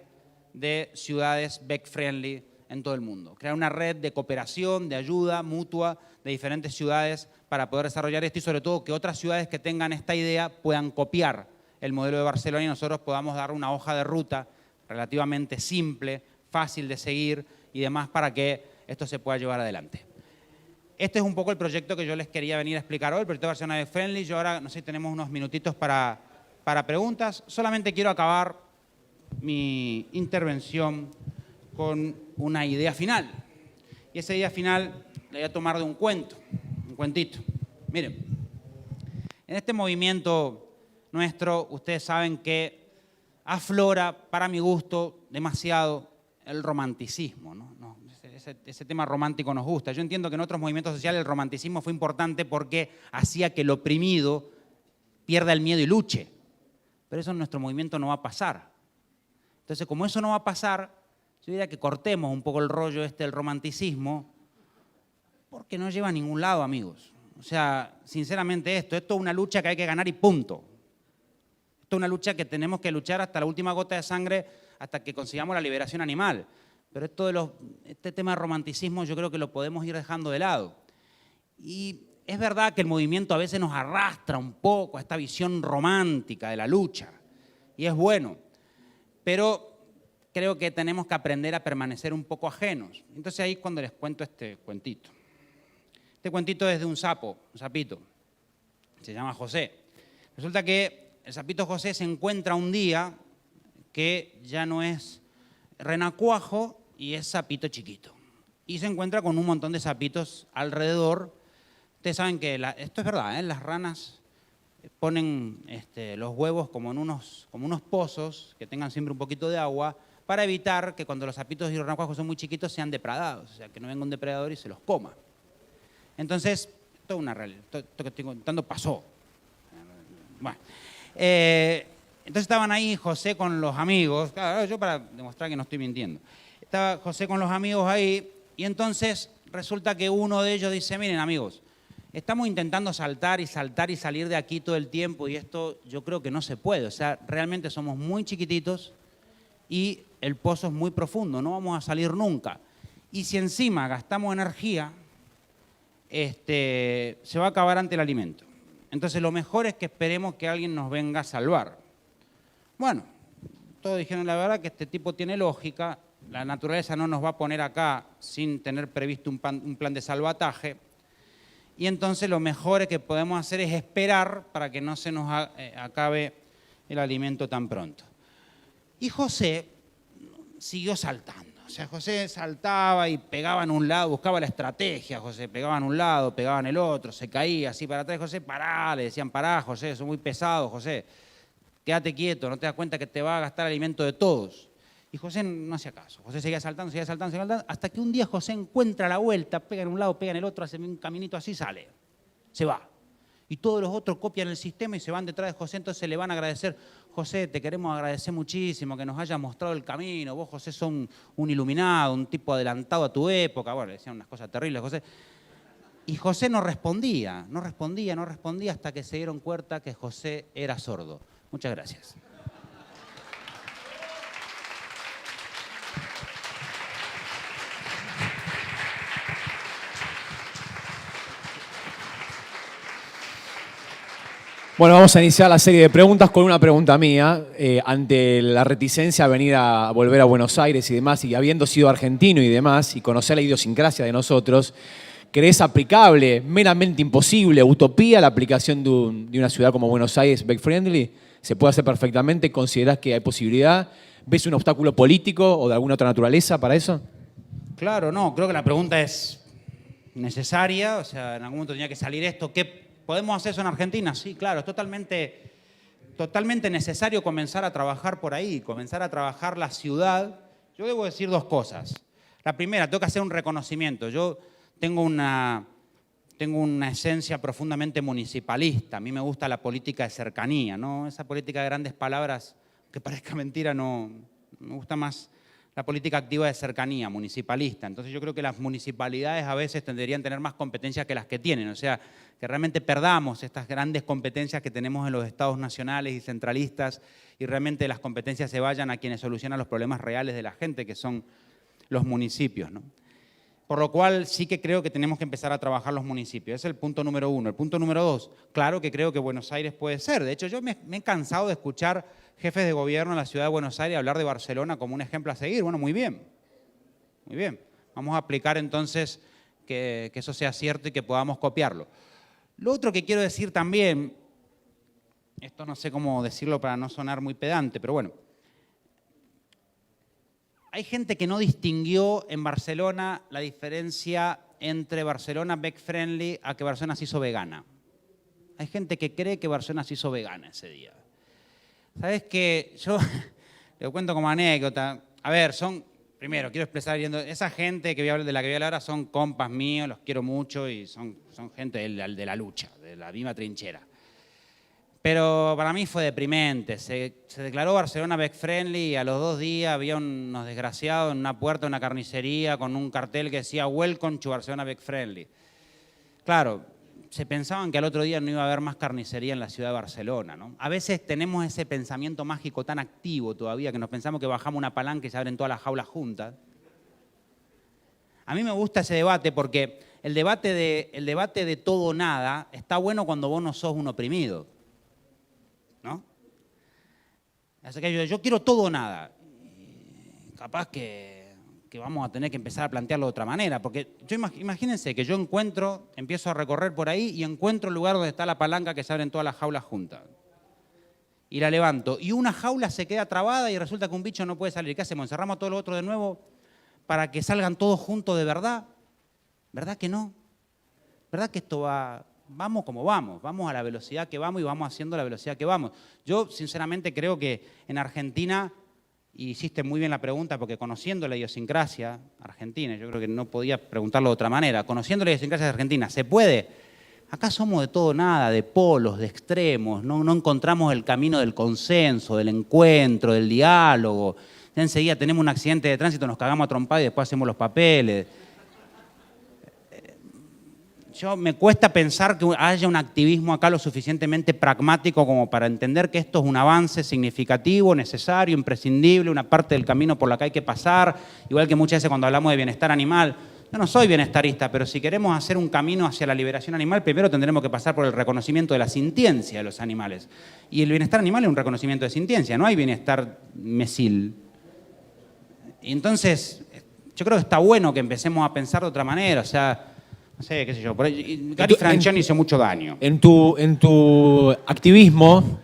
de ciudades veg-friendly en todo el mundo. Crear una red de cooperación, de ayuda mutua de diferentes ciudades para poder desarrollar esto y sobre todo que otras ciudades que tengan esta idea puedan copiar el modelo de Barcelona y nosotros podamos dar una hoja de ruta relativamente simple, fácil de seguir y demás para que esto se pueda llevar adelante. Este es un poco el proyecto que yo les quería venir a explicar hoy, el proyecto de Barcelona Veg Friendly. Yo ahora, no sé si tenemos unos minutitos para preguntas. Solamente quiero acabar mi intervención con una idea final. Y esa idea final la voy a tomar de un cuento, un cuentito. Miren, en este movimiento nuestro, ustedes saben que aflora, para mi gusto, demasiado el romanticismo, ¿no? Ese tema romántico nos gusta. Yo entiendo que en otros movimientos sociales el romanticismo fue importante porque hacía que el oprimido pierda el miedo y luche. Pero eso en nuestro movimiento no va a pasar. Entonces, como eso no va a pasar, yo diría que cortemos un poco el rollo del romanticismo Porque no lleva a ningún lado, amigos. O sea, sinceramente esto es una lucha que hay que ganar y punto. Esto es una lucha que tenemos que luchar hasta la última gota de sangre, hasta que consigamos la liberación animal. Pero este tema de romanticismo yo creo que lo podemos ir dejando de lado. Y es verdad que el movimiento a veces nos arrastra un poco a esta visión romántica de la lucha. Y es bueno. Pero creo que tenemos que aprender a permanecer un poco ajenos. Entonces ahí es cuando les cuento este cuentito. Este cuentito es de un sapo, un sapito. Se llama José. Resulta que el sapito José se encuentra un día que ya no es renacuajo y es sapito chiquito. Y se encuentra con un montón de sapitos alrededor. Ustedes saben que esto es verdad, ¿eh? Las ranas ponen los huevos como en unos pozos que tengan siempre un poquito de agua para evitar que cuando los sapitos y los renacuajos son muy chiquitos sean depredados, o sea, que no venga un depredador y se los coma. Entonces, esto es una realidad, esto que estoy contando pasó. Bueno, entonces estaban ahí José con los amigos, claro, yo para demostrar que no estoy mintiendo. Estaba José con los amigos ahí y entonces resulta que uno de ellos dice, miren amigos, estamos intentando saltar y salir de aquí todo el tiempo y esto yo creo que no se puede. O sea, realmente somos muy chiquititos y el pozo es muy profundo, no vamos a salir nunca. Y si encima gastamos energía, se va a acabar ante el alimento. Entonces lo mejor es que esperemos que alguien nos venga a salvar. Bueno, todos dijeron la verdad que este tipo tiene lógica, la naturaleza no nos va a poner acá sin tener previsto un plan de salvataje. Y entonces lo mejor que podemos hacer es esperar para que no se nos acabe el alimento tan pronto. Y José siguió saltando. O sea, José saltaba y pegaba en un lado, buscaba la estrategia, José pegaba en un lado, pegaba en el otro, se caía así para atrás. José, pará, le decían, pará, José, eso es muy pesado, José. Quédate quieto, no te das cuenta que te va a gastar el alimento de todos. Y José no hacía caso. José seguía saltando, hasta que un día José encuentra la vuelta, pega en un lado, pega en el otro, hace un caminito así, sale. Se va. Y todos los otros copian el sistema y se van detrás de José, entonces le van a agradecer. José, te queremos agradecer muchísimo que nos hayas mostrado el camino. Vos, José, sos un iluminado, un tipo adelantado a tu época. Bueno, le decían unas cosas terribles, José. Y José no respondía hasta que se dieron cuenta que José era sordo. Muchas gracias. Bueno, vamos a iniciar la serie de preguntas con una pregunta mía. Ante la reticencia a venir a volver a Buenos Aires y demás, y habiendo sido argentino y demás, y conocer la idiosincrasia de nosotros, ¿crees aplicable, meramente imposible, utopía la aplicación de una ciudad como Buenos Aires, Back Friendly? ¿Se puede hacer perfectamente? ¿Considerás que hay posibilidad? ¿Ves un obstáculo político o de alguna otra naturaleza para eso? Claro, no, creo que la pregunta es necesaria, o sea, en algún momento tenía que salir esto. ¿Podemos hacer eso en Argentina? Sí, claro, es totalmente necesario comenzar a trabajar por ahí, comenzar a trabajar la ciudad. Yo debo decir dos cosas. La primera, tengo que hacer un reconocimiento. Yo tengo una esencia profundamente municipalista. A mí me gusta la política de cercanía, ¿no? Esa política de grandes palabras, que parezca mentira, no. Me gusta más la política activa de cercanía, municipalista. Entonces yo creo que las municipalidades a veces deberían tener más competencias que las que tienen. O sea, que realmente perdamos estas grandes competencias que tenemos en los estados nacionales y centralistas y realmente las competencias se vayan a quienes solucionan los problemas reales de la gente, que son los municipios, ¿no? Por lo cual sí que creo que tenemos que empezar a trabajar los municipios. Ese es el punto número uno. El punto número dos, claro que creo que Buenos Aires puede ser. De hecho, yo me he cansado de escuchar jefes de gobierno en la ciudad de Buenos Aires hablar de Barcelona como un ejemplo a seguir. Bueno, muy bien. Muy bien. Vamos a aplicar entonces que eso sea cierto y que podamos copiarlo. Lo otro que quiero decir también, esto no sé cómo decirlo para no sonar muy pedante, pero bueno. Hay gente que no distinguió en Barcelona la diferencia entre Barcelona Back Friendly a que Barcelona se hizo vegana. Hay gente que cree que Barcelona se hizo vegana ese día. ¿Sabes qué? Yo le cuento como anécdota. A ver, primero, quiero expresar, esa gente de la que voy a hablar ahora son compas míos, los quiero mucho y son gente de la lucha, de la misma trinchera. Pero para mí fue deprimente. Se declaró Barcelona Bec Friendly y a los 2 días había unos desgraciados en una puerta de una carnicería con un cartel que decía Welcome to Barcelona Bec Friendly. Claro, se pensaban que al otro día no iba a haber más carnicería en la ciudad de Barcelona, ¿no? A veces tenemos ese pensamiento mágico tan activo todavía que nos pensamos que bajamos una palanca y se abren todas las jaulas juntas. A mí me gusta ese debate porque el debate de todo o nada está bueno cuando vos no sos un oprimido, ¿no? Así que yo quiero todo o nada. Y capaz que vamos a tener que empezar a plantearlo de otra manera, porque imagínense que yo empiezo a recorrer por ahí y encuentro el lugar donde está la palanca que se abren todas las jaulas juntas. Y la levanto, y una jaula se queda trabada y resulta que un bicho no puede salir. ¿Qué hacemos? ¿Encerramos a todo lo otro de nuevo para que salgan todos juntos de verdad? ¿Verdad que no? ¿Verdad que esto vamos como vamos a la velocidad que vamos y vamos haciendo la velocidad que vamos? Yo sinceramente creo que en Argentina, y hiciste muy bien la pregunta porque conociendo la idiosincrasia argentina, yo creo que no podía preguntarlo de otra manera, conociendo la idiosincrasia de Argentina, ¿se puede? Acá somos de todo nada, de polos, de extremos, no encontramos el camino del consenso, del encuentro, del diálogo. Ya enseguida tenemos un accidente de tránsito, nos cagamos a trompar y después hacemos los papeles. Me cuesta pensar que haya un activismo acá lo suficientemente pragmático como para entender que esto es un avance significativo, necesario, imprescindible, una parte del camino por la que hay que pasar, igual que muchas veces cuando hablamos de bienestar animal. Yo no soy bienestarista, pero si queremos hacer un camino hacia la liberación animal, primero tendremos que pasar por el reconocimiento de la sintiencia de los animales. Y el bienestar animal es un reconocimiento de sintiencia, no hay bienestar mesil. Y entonces, yo creo que está bueno que empecemos a pensar de otra manera, o sea, no sé, qué sé yo. Gary Francione hizo mucho daño. En tu activismo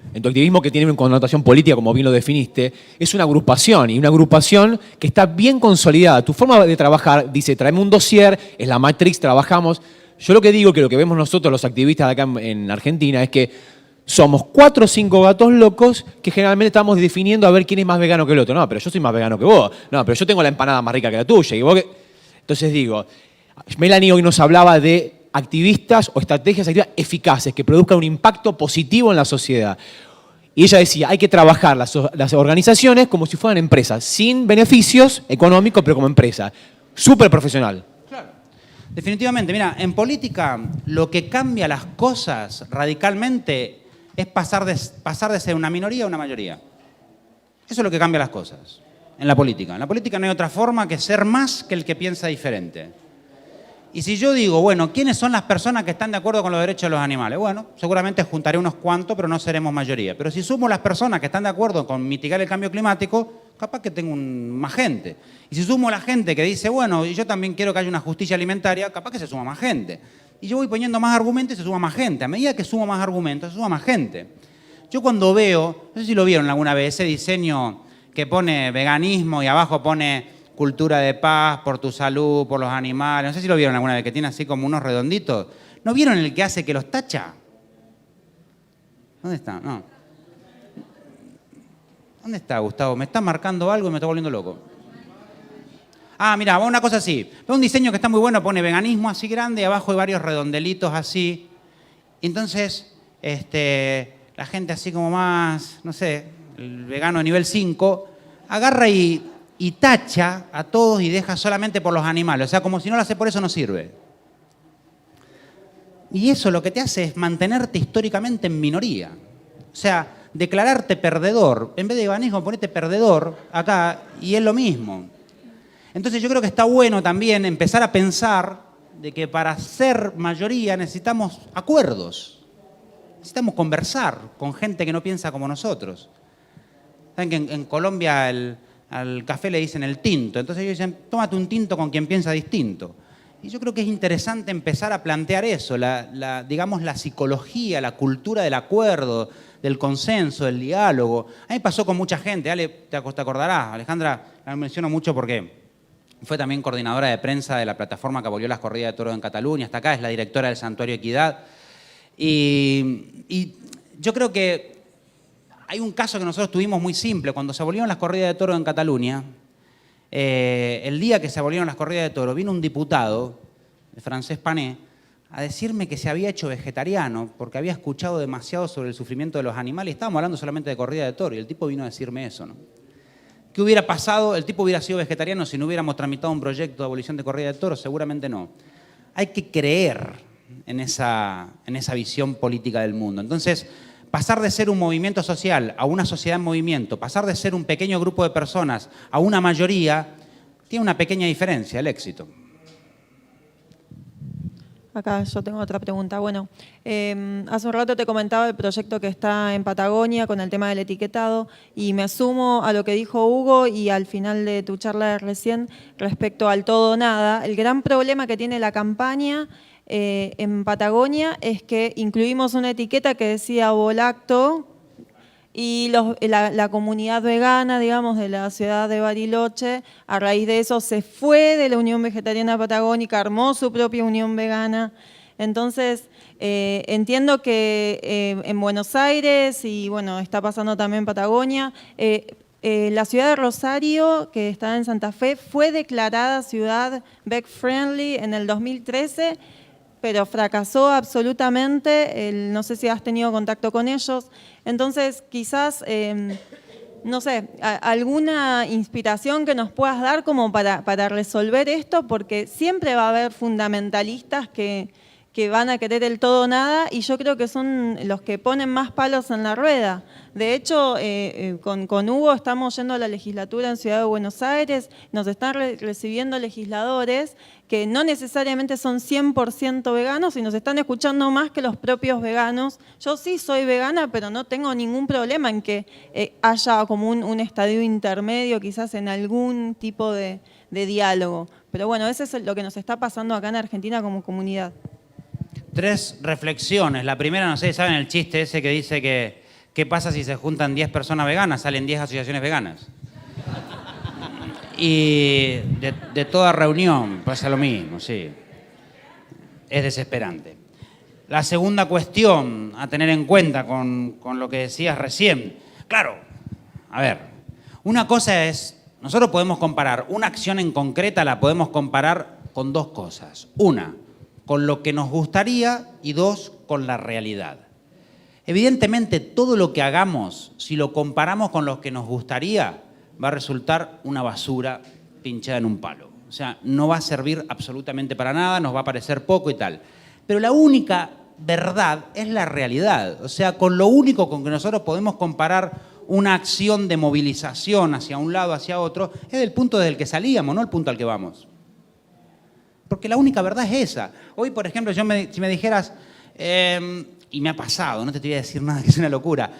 que tiene una connotación política, como bien lo definiste, es una agrupación, y una agrupación que está bien consolidada. Tu forma de trabajar dice, traeme un dossier, es la matrix, trabajamos. Yo lo que digo, que lo que vemos nosotros los activistas de acá en Argentina, es que somos 4 o 5 gatos locos que generalmente estamos definiendo a ver quién es más vegano que el otro. No, pero yo soy más vegano que vos. No, pero yo tengo la empanada más rica que la tuya. Entonces digo, Melanie hoy nos hablaba de activistas o estrategias activas eficaces que produzcan un impacto positivo en la sociedad. Y ella decía, hay que trabajar las organizaciones como si fueran empresas, sin beneficios económicos, pero como empresa. Súper profesional. Claro. Definitivamente, mira, en política lo que cambia las cosas radicalmente es pasar de ser una minoría a una mayoría. Eso es lo que cambia las cosas en la política. En la política no hay otra forma que ser más que el que piensa diferente. Y si yo digo, bueno, ¿quiénes son las personas que están de acuerdo con los derechos de los animales? Bueno, seguramente juntaré unos cuantos, pero no seremos mayoría. Pero si sumo las personas que están de acuerdo con mitigar el cambio climático, capaz que tengo más gente. Y si sumo la gente que dice, bueno, yo también quiero que haya una justicia alimentaria, capaz que se suma más gente. Y yo voy poniendo más argumentos y se suma más gente. A medida que sumo más argumentos, se suma más gente. Yo cuando veo, no sé si lo vieron alguna vez, ese diseño que pone veganismo y abajo pone cultura de paz, por tu salud, por los animales. No sé si lo vieron alguna vez, que tiene así como unos redonditos. ¿No vieron el que hace que los tacha? ¿Dónde está? No. ¿Dónde está, Gustavo? Me está marcando algo y me está volviendo loco. Ah, mira, una cosa así. Ve un diseño que está muy bueno, pone veganismo así grande y abajo hay varios redondelitos así. Entonces, la gente así como más, no sé, el vegano de nivel 5, agarra y tacha a todos y deja solamente por los animales. O sea, como si no lo hace por eso, no sirve. Y eso lo que te hace es mantenerte históricamente en minoría. O sea, declararte perdedor. En vez de veganismo, ponete perdedor acá y es lo mismo. Entonces yo creo que está bueno también empezar a pensar de que para ser mayoría necesitamos acuerdos. Necesitamos conversar con gente que no piensa como nosotros. Saben que en Colombia al café le dicen el tinto. Entonces ellos dicen, tómate un tinto con quien piensa distinto. Y yo creo que es interesante empezar a plantear eso, digamos la psicología, la cultura del acuerdo, del consenso, del diálogo. A mí me pasó con mucha gente, Ale, te acordarás, Alejandra la menciono mucho porque fue también coordinadora de prensa de la plataforma que abolió las corridas de toros en Cataluña, hasta acá es la directora del Santuario Equidad. Y yo creo que hay un caso que nosotros tuvimos muy simple. Cuando se abolieron las corridas de toros en Cataluña, el día que se abolieron las corridas de toros, vino un diputado, el francés Pané, a decirme que se había hecho vegetariano porque había escuchado demasiado sobre el sufrimiento de los animales. Estábamos hablando solamente de corrida de toro y el tipo vino a decirme eso, ¿no? ¿Qué hubiera pasado? ¿El tipo hubiera sido vegetariano si no hubiéramos tramitado un proyecto de abolición de corrida de toros? Seguramente no. Hay que creer en esa visión política del mundo. Entonces, pasar de ser un movimiento social a una sociedad en movimiento, pasar de ser un pequeño grupo de personas a una mayoría, tiene una pequeña diferencia, el éxito. Acá yo tengo otra pregunta. Bueno, hace un rato te comentaba el proyecto que está en Patagonia con el tema del etiquetado y me sumo a lo que dijo Hugo y al final de tu charla de recién respecto al todo o nada. El gran problema que tiene la campaña en Patagonia es que incluimos una etiqueta que decía Volacto y la comunidad vegana, digamos, de la ciudad de Bariloche, a raíz de eso se fue de la Unión Vegetariana Patagónica, armó su propia Unión Vegana. Entonces, entiendo que en Buenos Aires, y bueno, está pasando también en Patagonia, la ciudad de Rosario, que está en Santa Fe, fue declarada ciudad veg friendly en el 2013, pero fracasó absolutamente. No sé si has tenido contacto con ellos. Entonces, quizás, no sé, alguna inspiración que nos puedas dar como para resolver esto, porque siempre va a haber fundamentalistas que van a querer el todo o nada, y yo creo que son los que ponen más palos en la rueda. De hecho, con Hugo estamos yendo a la legislatura en Ciudad de Buenos Aires, nos están recibiendo legisladores que no necesariamente son 100% veganos y nos están escuchando más que los propios veganos. Yo sí soy vegana, pero no tengo ningún problema en que haya como un estadio intermedio, quizás en algún tipo de diálogo. Pero bueno, eso es lo que nos está pasando acá en Argentina como comunidad. 3 reflexiones. La primera, no sé, ¿saben el chiste ese que dice que qué pasa si se juntan 10 personas veganas? Salen 10 asociaciones veganas. Y de toda reunión pasa lo mismo, sí. Es desesperante. La segunda cuestión a tener en cuenta con lo que decías recién. Claro, a ver, una cosa es, nosotros podemos comparar una acción en concreta, la podemos comparar con 2 cosas. Una, con lo que nos gustaría, y 2, con la realidad. Evidentemente, todo lo que hagamos, si lo comparamos con lo que nos gustaría, va a resultar una basura pinchada en un palo. O sea, no va a servir absolutamente para nada, nos va a parecer poco y tal. Pero la única verdad es la realidad. O sea, con lo único con que nosotros podemos comparar una acción de movilización hacia un lado, hacia otro, es el punto desde el que salíamos, no el punto al que vamos. Porque la única verdad es esa. Hoy, por ejemplo, si me dijeras, y me ha pasado, no te voy a decir nada, que es una locura,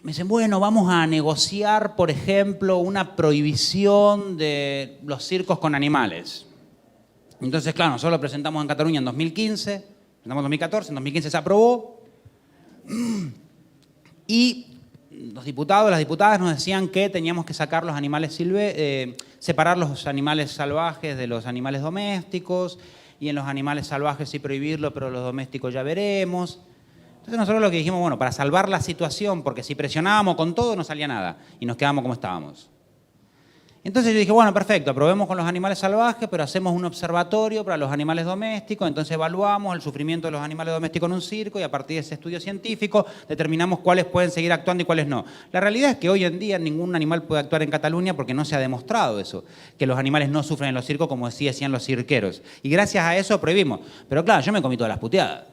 me dicen, bueno, vamos a negociar, por ejemplo, una prohibición de los circos con animales. Entonces, claro, nosotros lo presentamos en Cataluña en 2015, presentamos en 2014, en 2015 se aprobó, y los diputados, las diputadas nos decían que teníamos que sacar los animales separar los animales salvajes de los animales domésticos, y en los animales salvajes sí prohibirlo, pero los domésticos ya veremos. Entonces nosotros lo que dijimos, bueno, para salvar la situación, porque si presionábamos con todo no salía nada, y nos quedábamos como estábamos. Entonces yo dije, bueno, perfecto, aprobemos con los animales salvajes, pero hacemos un observatorio para los animales domésticos, entonces evaluamos el sufrimiento de los animales domésticos en un circo y a partir de ese estudio científico determinamos cuáles pueden seguir actuando y cuáles no. La realidad es que hoy en día ningún animal puede actuar en Cataluña porque no se ha demostrado eso, que los animales no sufren en los circos como sí decían los cirqueros. Y gracias a eso prohibimos. Pero claro, yo me comí todas las puteadas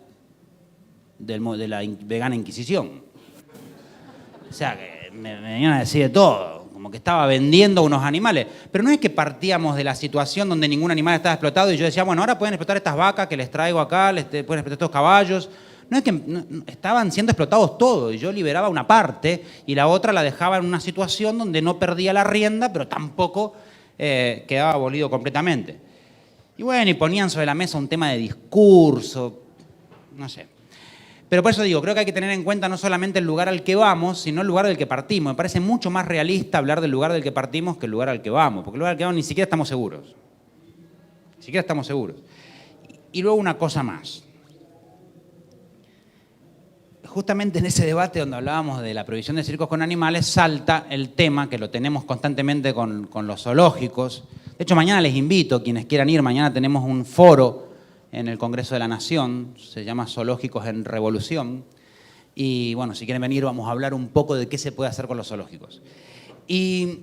de la vegana Inquisición. O sea, que me venían a decir de todo. Como que estaba vendiendo unos animales. Pero no es que partíamos de la situación donde ningún animal estaba explotado y yo decía, bueno, ahora pueden explotar estas vacas que les traigo acá, pueden explotar estos caballos. No es que estaban siendo explotados todos y yo liberaba una parte y la otra la dejaba en una situación donde no perdía la rienda, pero tampoco quedaba abolido completamente. Y bueno, y ponían sobre la mesa un tema de discurso, no sé. Pero por eso digo, creo que hay que tener en cuenta no solamente el lugar al que vamos, sino el lugar del que partimos. Me parece mucho más realista hablar del lugar del que partimos que el lugar al que vamos, porque el lugar al que vamos ni siquiera estamos seguros. Ni siquiera estamos seguros. Y luego una cosa más. Justamente en ese debate donde hablábamos de la prohibición de circos con animales, salta el tema, que lo tenemos constantemente con los zoológicos. De hecho, mañana les invito, quienes quieran ir, mañana tenemos un foro en el Congreso de la Nación, se llama Zoológicos en Revolución. Y bueno, si quieren venir vamos a hablar un poco de qué se puede hacer con los zoológicos. Y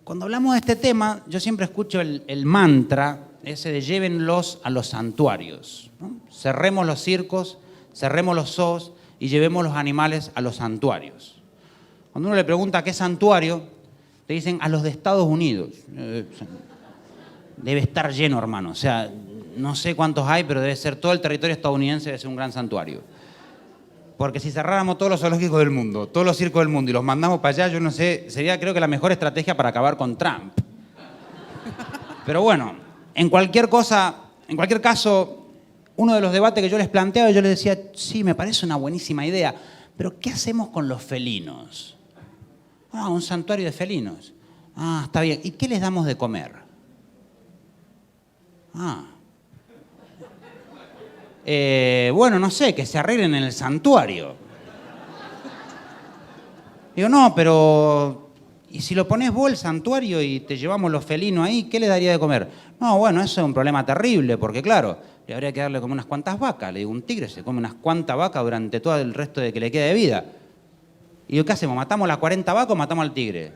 cuando hablamos de este tema, yo siempre escucho el mantra ese de llévenlos a los santuarios, ¿no? Cerremos los circos, cerremos los zoos y llevemos los animales a los santuarios. Cuando uno le pregunta qué santuario, te dicen a los de Estados Unidos. Debe estar lleno, hermano. O sea, no sé cuántos hay, pero debe ser todo el territorio estadounidense, debe ser un gran santuario. Porque si cerráramos todos los zoológicos del mundo, todos los circos del mundo y los mandamos para allá, yo no sé, sería creo que la mejor estrategia para acabar con Trump. Pero bueno, en cualquier caso, uno de los debates que yo les planteaba, yo les decía, sí, me parece una buenísima idea, pero ¿qué hacemos con los felinos? Ah, un santuario de felinos. Ah, está bien. ¿Y qué les damos de comer? Ah. Bueno, no sé, que se arreglen en el santuario. Digo, no, pero ¿y si lo pones vos el santuario y te llevamos los felinos ahí, qué le daría de comer? No, bueno, eso es un problema terrible, porque claro, le habría que darle como unas cuantas vacas. Le digo, un tigre se come unas cuantas vacas durante todo el resto de que le quede de vida. Y digo, ¿qué hacemos? ¿Matamos las 40 vacas o matamos al tigre?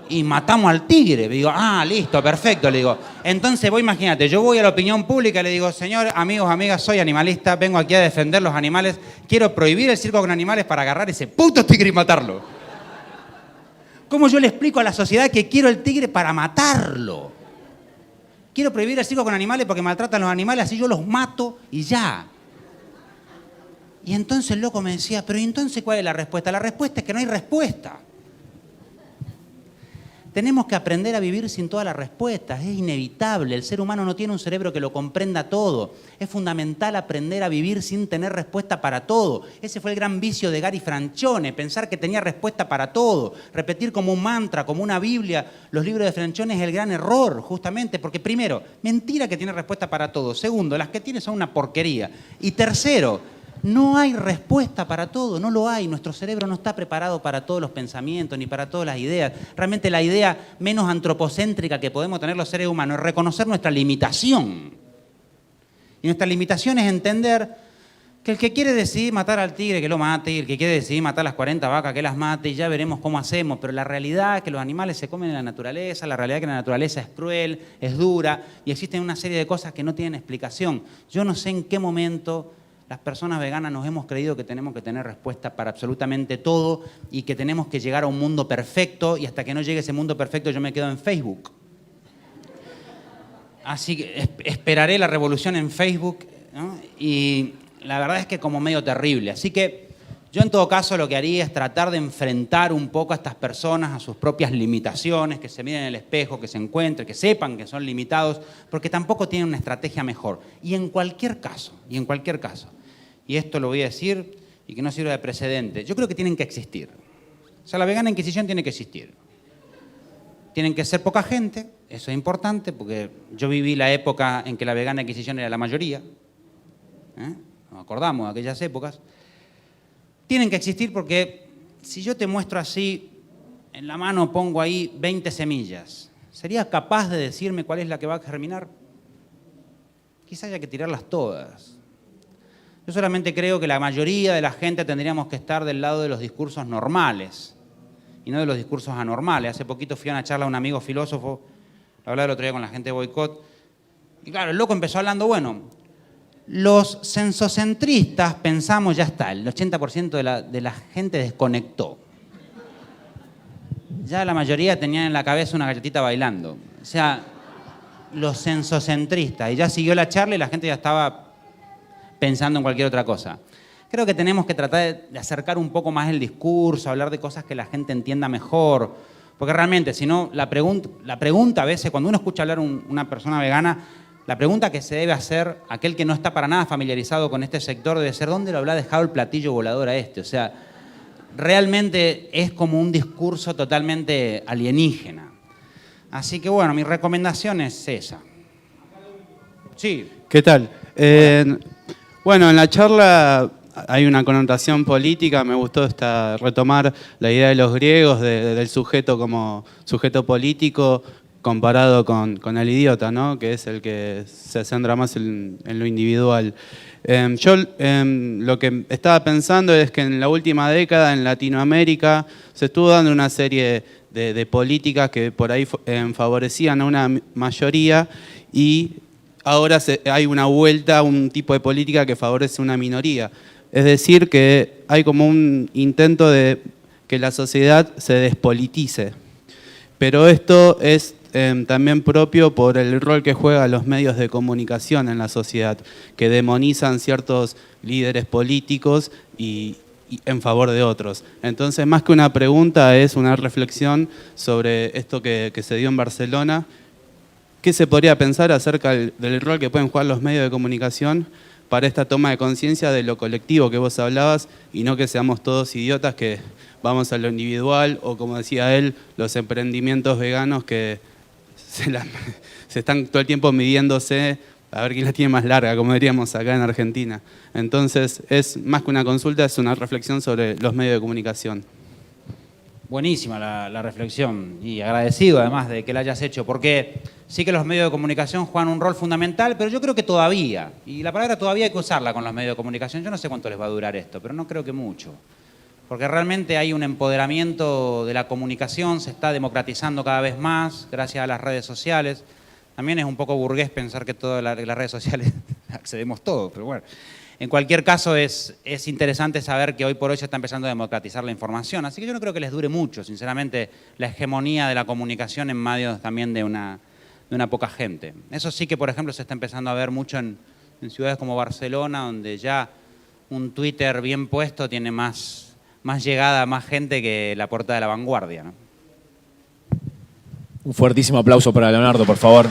Y matamos al tigre. Digo, ah, listo, perfecto. Le digo, entonces vos imagínate, yo voy a la opinión pública y le digo, señor, amigos, amigas, soy animalista, vengo aquí a defender los animales, quiero prohibir el circo con animales para agarrar ese puto tigre y matarlo. ¿Cómo yo le explico a la sociedad que quiero el tigre para matarlo? Quiero prohibir el circo con animales porque maltratan los animales, así yo los mato y ya. Y entonces el loco me decía, pero ¿y entonces cuál es la respuesta? La respuesta es que no hay respuesta. Tenemos que aprender a vivir sin todas las respuestas, es inevitable, el ser humano no tiene un cerebro que lo comprenda todo, es fundamental aprender a vivir sin tener respuesta para todo. Ese fue el gran vicio de Gary Francione, pensar que tenía respuesta para todo, repetir como un mantra, como una Biblia, los libros de Francione es el gran error, justamente, porque primero, mentira que tiene respuesta para todo, segundo, las que tiene son una porquería, y tercero, no hay respuesta para todo, no lo hay. Nuestro cerebro no está preparado para todos los pensamientos ni para todas las ideas. Realmente la idea menos antropocéntrica que podemos tener los seres humanos es reconocer nuestra limitación. Y nuestra limitación es entender que el que quiere decidir matar al tigre, que lo mate, y el que quiere decidir matar las 40 vacas, que las mate, y ya veremos cómo hacemos. Pero la realidad es que los animales se comen en la naturaleza, la realidad es que la naturaleza es cruel, es dura, y existen una serie de cosas que no tienen explicación. Yo no sé en qué momento las personas veganas nos hemos creído que tenemos que tener respuesta para absolutamente todo y que tenemos que llegar a un mundo perfecto y hasta que no llegue ese mundo perfecto yo me quedo en Facebook. Así que esperaré la revolución en Facebook, ¿no? Y la verdad es que como medio terrible. Así que yo en todo caso lo que haría es tratar de enfrentar un poco a estas personas, a sus propias limitaciones, que se miren en el espejo, que se encuentren, que sepan que son limitados, porque tampoco tienen una estrategia mejor. Y en cualquier caso, y esto lo voy a decir y que no sirva de precedente, yo creo que tienen que existir. O sea, la vegana inquisición tiene que existir. Tienen que ser poca gente, eso es importante, porque yo viví la época en que la vegana inquisición era la mayoría. Nos acordamos de aquellas épocas. Tienen que existir porque si yo te muestro así, en la mano pongo ahí 20 semillas, ¿serías capaz de decirme cuál es la que va a germinar? Quizá haya que tirarlas todas. Yo solamente creo que la mayoría de la gente tendríamos que estar del lado de los discursos normales y no de los discursos anormales. Hace poquito fui a una charla a un amigo filósofo, hablaba el otro día con la gente de Boicot, y claro, el loco empezó hablando, bueno, los sensocentristas pensamos, ya está, el 80% de la gente desconectó. Ya la mayoría tenían en la cabeza una galletita bailando. O sea, los sensocentristas. Y ya siguió la charla y la gente ya estaba pensando en cualquier otra cosa. Creo que tenemos que tratar de acercar un poco más el discurso, hablar de cosas que la gente entienda mejor. Porque realmente, si no, la pregunta a veces, cuando uno escucha hablar una persona vegana, la pregunta que se debe hacer, aquel que no está para nada familiarizado con este sector, debe ser, ¿dónde lo habrá dejado el platillo volador a este? O sea, realmente es como un discurso totalmente alienígena. Así que bueno, mi recomendación es esa. Sí. ¿Qué tal? Bueno, en la charla hay una connotación política, me gustó retomar la idea de los griegos del sujeto como sujeto político, comparado con el idiota, ¿no? Que es el que se centra más en lo individual. Yo lo que estaba pensando es que en la última década en Latinoamérica se estuvo dando una serie de políticas que por ahí favorecían a una mayoría y ahora hay una vuelta a un tipo de política que favorece a una minoría. Es decir, que hay como un intento de que la sociedad se despolitice. Pero esto es también propio por el rol que juegan los medios de comunicación en la sociedad, que demonizan ciertos líderes políticos y en favor de otros. Entonces, más que una pregunta, es una reflexión sobre esto que se dio en Barcelona. ¿Qué se podría pensar acerca del rol que pueden jugar los medios de comunicación para esta toma de conciencia de lo colectivo que vos hablabas y no que seamos todos idiotas que vamos a lo individual o, como decía él, los emprendimientos veganos que se están todo el tiempo midiéndose a ver quién la tiene más larga, como diríamos acá en Argentina. Entonces, es más que una consulta, es una reflexión sobre los medios de comunicación. Buenísima la reflexión y agradecido además de que la hayas hecho, porque sí que los medios de comunicación juegan un rol fundamental, pero yo creo que todavía, y la palabra todavía hay que usarla con los medios de comunicación, yo no sé cuánto les va a durar esto, pero no creo que mucho, porque realmente hay un empoderamiento de la comunicación, se está democratizando cada vez más gracias a las redes sociales. También es un poco burgués pensar que todas las redes sociales accedemos todos, pero bueno. En cualquier caso, es interesante saber que hoy por hoy se está empezando a democratizar la información, así que yo no creo que les dure mucho, sinceramente, la hegemonía de la comunicación en medios también de una poca gente. Eso sí que, por ejemplo, se está empezando a ver mucho en ciudades como Barcelona, donde ya un Twitter bien puesto tiene más llegada, más gente que la portada de La Vanguardia, ¿no? Un fuertísimo aplauso para Leonardo, por favor.